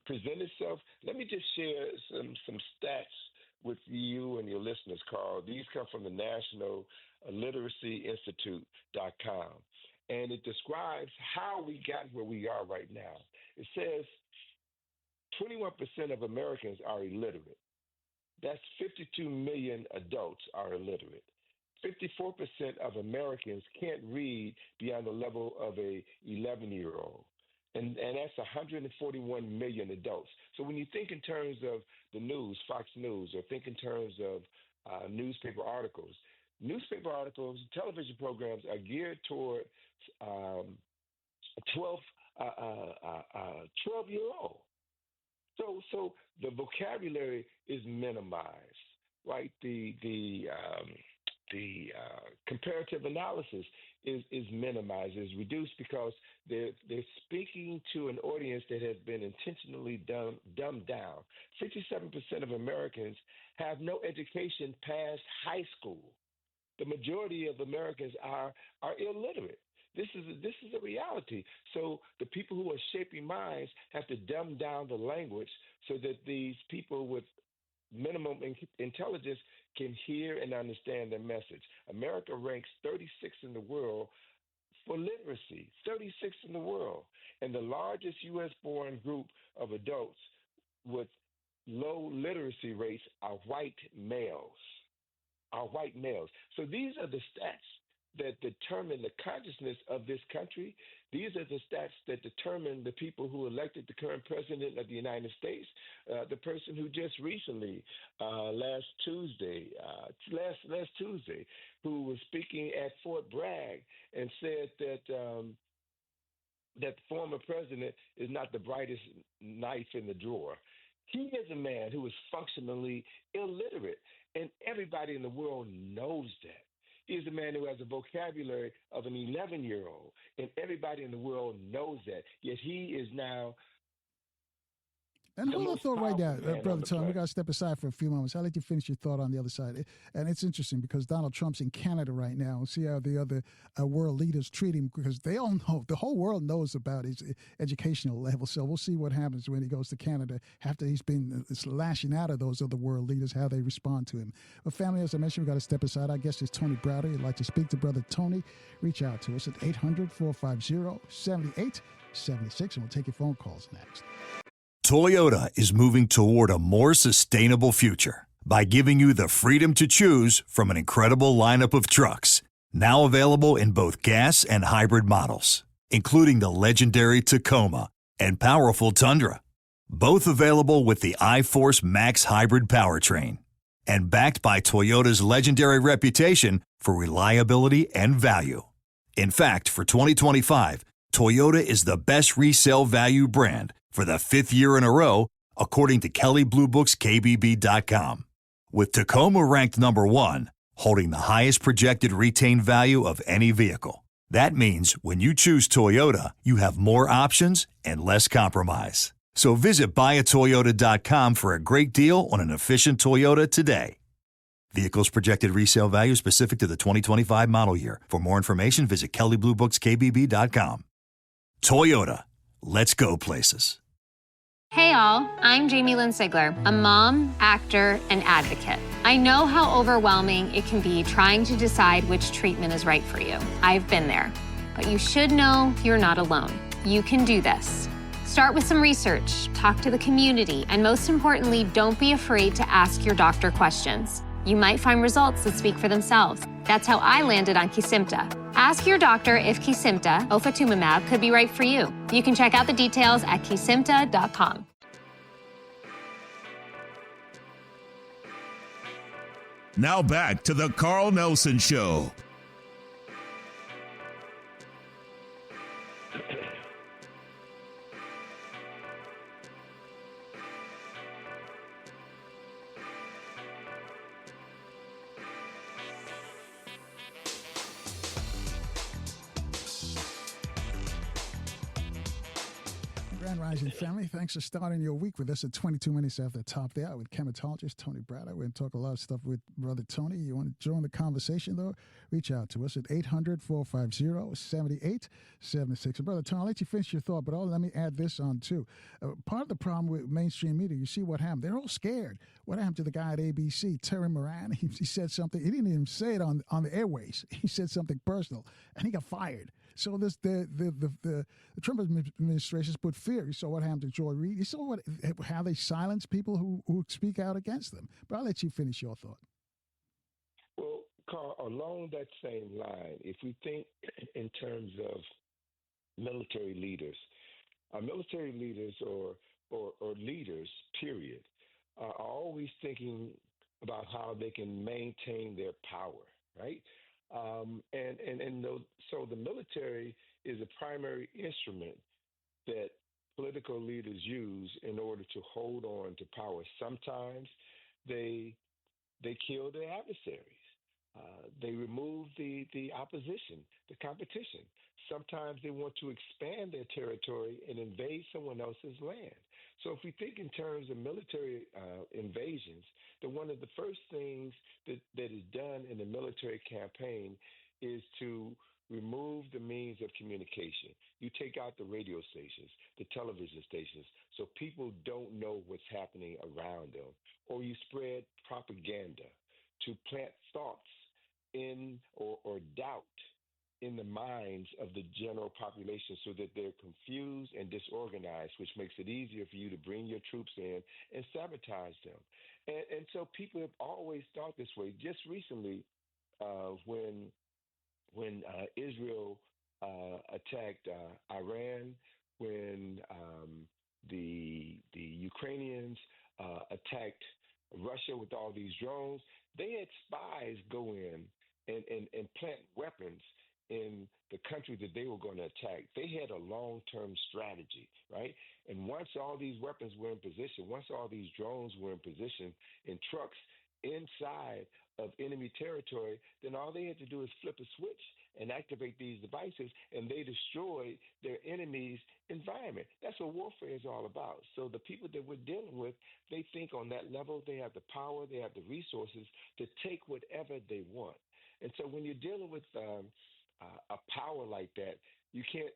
present itself? Let me just share some stats with you and your listeners, Carl. These come from the National Literacy Institute.com. And it describes how we got where we are right now. It says 21% of Americans are illiterate. That's 52 million adults are illiterate. 54% of Americans can't read beyond the level of a 11-year-old. And that's 141 million adults. So when you think in terms of the news, Fox News, or think in terms of newspaper articles, television programs are geared toward 12-year-old. So the vocabulary is minimized, right? The comparative analysis is minimized, is reduced because they're speaking to an audience that has been intentionally dumbed down. 67% of Americans have no education past high school. The majority of Americans are illiterate. This is a reality. So the people who are shaping minds have to dumb down the language so that these people with minimum intelligence can hear and understand their message. America ranks 36 in the world for literacy, 36 in the world, and the largest U.S. born group of adults with low literacy rates are white males. So these are the stats that determine the consciousness of this country. These are the stats that determine the people who elected the current president of the United States, the person who just recently, last Tuesday, who was speaking at Fort Bragg and said that that the former president is not the brightest knife in the drawer. He is a man who is functionally illiterate, and everybody in the world knows that. He is a man who has a vocabulary of an 11-year-old, and everybody in the world knows that. Yet he is now And hold the thought right now, Brother Tom. We got to step aside for a few moments. I'll let you finish your thought on the other side. And it's interesting because Donald Trump's in Canada right now. We'll see how the other world leaders treat him because they all know, the whole world knows about his educational level. So we'll see what happens when he goes to Canada after he's been lashing out of those other world leaders, how they respond to him. But family, as I mentioned, we got to step aside. Our guest is Tony Browder. You'd like to speak to Brother Tony, reach out to us at 800-450-7876, and we'll take your phone calls next. Toyota is moving toward a more sustainable future by giving you the freedom to choose from an incredible lineup of trucks, now available in both gas and hybrid models, including the legendary Tacoma and powerful Tundra, both available with the iForce Max hybrid powertrain, and backed by Toyota's legendary reputation for reliability and value. In fact, for 2025, Toyota is the best resale value brand for the fifth year in a row, according to Kelley Blue Book's KBB.com. With Tacoma ranked number one, holding the highest projected retained value of any vehicle. That means when you choose Toyota, you have more options and less compromise. So visit buyatoyota.com for a great deal on an efficient Toyota today. Vehicles projected resale value specific to the 2025 model year. For more information, visit Kelley Blue Book's KBB.com. Toyota, let's go places. Hey all, I'm Jamie Lynn Sigler, a mom, actor, and advocate. I know how overwhelming it can be trying to decide which treatment is right for you. I've been there. But you should know you're not alone. You can do this. Start with some research, talk to the community, and most importantly, don't be afraid to ask your doctor questions. You might find results that speak for themselves. That's how I landed on Kesimpta. Ask your doctor if Kesimpta, ofatumumab, could be right for you. You can check out the details at kesimpta.com. Now back to the Carl Nelson Show. Grand Rising family, thanks for starting your week with us at 22 minutes after the top of the hour with chematologist Tony Browder. We're going to talk a lot of stuff with Brother Tony. You want to join the conversation, though? Reach out to us at 800-450-7876. Brother Tony, I'll let you finish your thought, but let me add this on, too. Part of the problem with mainstream media, you see what happened. They're all scared. What happened to the guy at ABC, Terry Moran? He said something. He didn't even say it on the airways. He said something personal, and he got fired. So this the Trump administration's put fear. You saw what happened to Joy Reid. You saw how they silence people who speak out against them. But I'll let you finish your thought. Well, Carl, along that same line, if we think in terms of military leaders, military leaders or leaders, period, are always thinking about how they can maintain their power, right? So the military is a primary instrument that political leaders use in order to hold on to power. Sometimes they kill their adversaries. They remove the opposition, the competition. Sometimes they want to expand their territory and invade someone else's land. So if we think in terms of military invasions, then one of the first things that is done in a military campaign is to remove the means of communication. You take out the radio stations, the television stations, so people don't know what's happening around them. Or you spread propaganda to plant thoughts in or doubt in the minds of the general population so that they're confused and disorganized, which makes it easier for you to bring your troops in and sabotage them. And so people have always thought this way. Just recently, when Israel attacked Iran, when the Ukrainians attacked Russia with all these drones, they had spies go in and plant weapons in the country that they were going to attack. They had a long-term strategy, right? And once all these weapons were in position, once all these drones were in position in trucks inside of enemy territory, then all they had to do is flip a switch and activate these devices, and they destroyed their enemy's environment. That's what warfare is all about. So the people that we're dealing with, they think on that level. They have the power, they have the resources to take whatever they want. And so when you're dealing with a power like that, you can't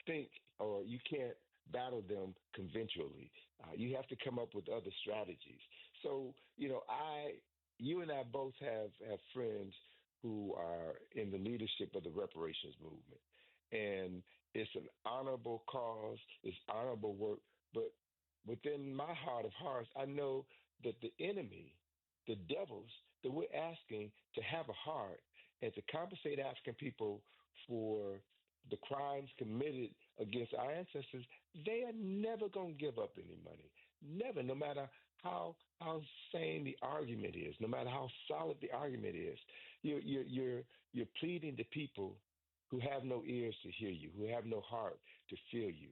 think or you can't battle them conventionally. You have to come up with other strategies. So, you and I both have friends who are in the leadership of the reparations movement. And it's an honorable cause, it's honorable work, but within my heart of hearts, I know that the enemy, the devils that we're asking to have a heart and to compensate African people for the crimes committed against our ancestors, they are never going to give up any money. Never, no matter how sane the argument is, no matter how solid the argument is. You're pleading to people who have no ears to hear you, who have no heart to feel you,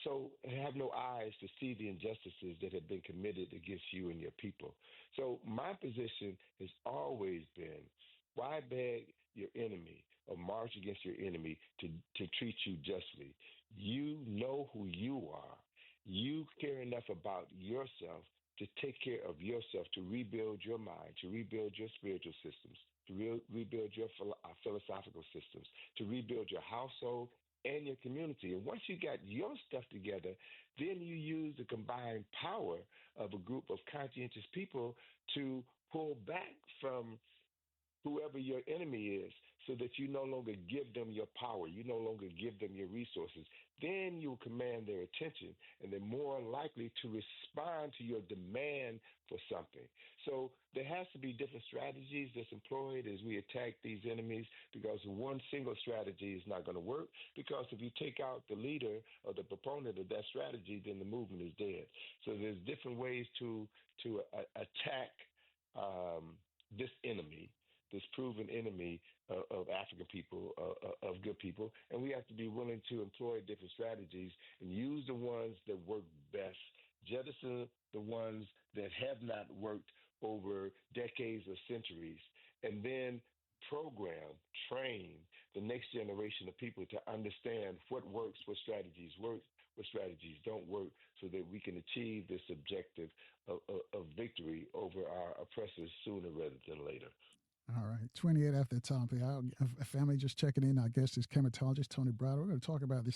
so have no eyes to see the injustices that have been committed against you and your people. So my position has always been, why beg your enemy or march against your enemy to treat you justly? You know who you are. You care enough about yourself to take care of yourself, to rebuild your mind, to rebuild your spiritual systems, to rebuild your philosophical systems, to rebuild your household and your community. And once you got your stuff together, then you use the combined power of a group of conscientious people to pull back from whoever your enemy is, so that you no longer give them your power, you no longer give them your resources. Then you'll command their attention, and they're more likely to respond to your demand for something. So there has to be different strategies that's employed as we attack these enemies, because one single strategy is not going to work, because if you take out the leader or the proponent of that strategy, then the movement is dead. So there's different ways to attack this enemy, this proven enemy of African people, of good people. And we have to be willing to employ different strategies and use the ones that work best, jettison the ones that have not worked over decades or centuries, and then program, train the next generation of people to understand what works, what strategies work, what strategies don't work, so that we can achieve this objective of victory over our oppressors sooner rather than later. All right, 28 after the top here. A family just checking in. Our guest is chematologist Tony Browder. We're going to talk about the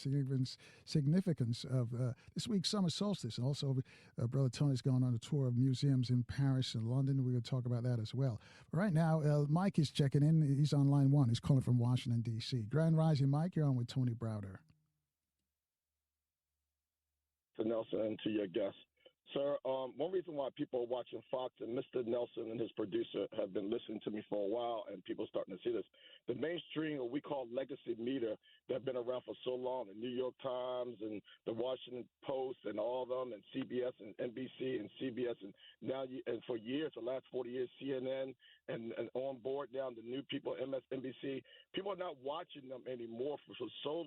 significance of this week's summer solstice. And also, Brother Tony's going on a tour of museums in Paris and London. We're going to talk about that as well. But right now, Mike is checking in. He's on line one. He's calling from Washington, D.C. Grand Rising, Mike. You're on with Tony Browder. To Nelson and to your guest. Sir, one reason why people are watching Fox and Mr. Nelson and his producer have been listening to me for a while, and people are starting to see this, the mainstream, what we call legacy media, that have been around for so long, the New York Times and the Washington Post and all of them, and CBS and NBC and CBS, and now and for years, the last 40 years, CNN, and on board now, the new people, MSNBC, people are not watching them anymore for so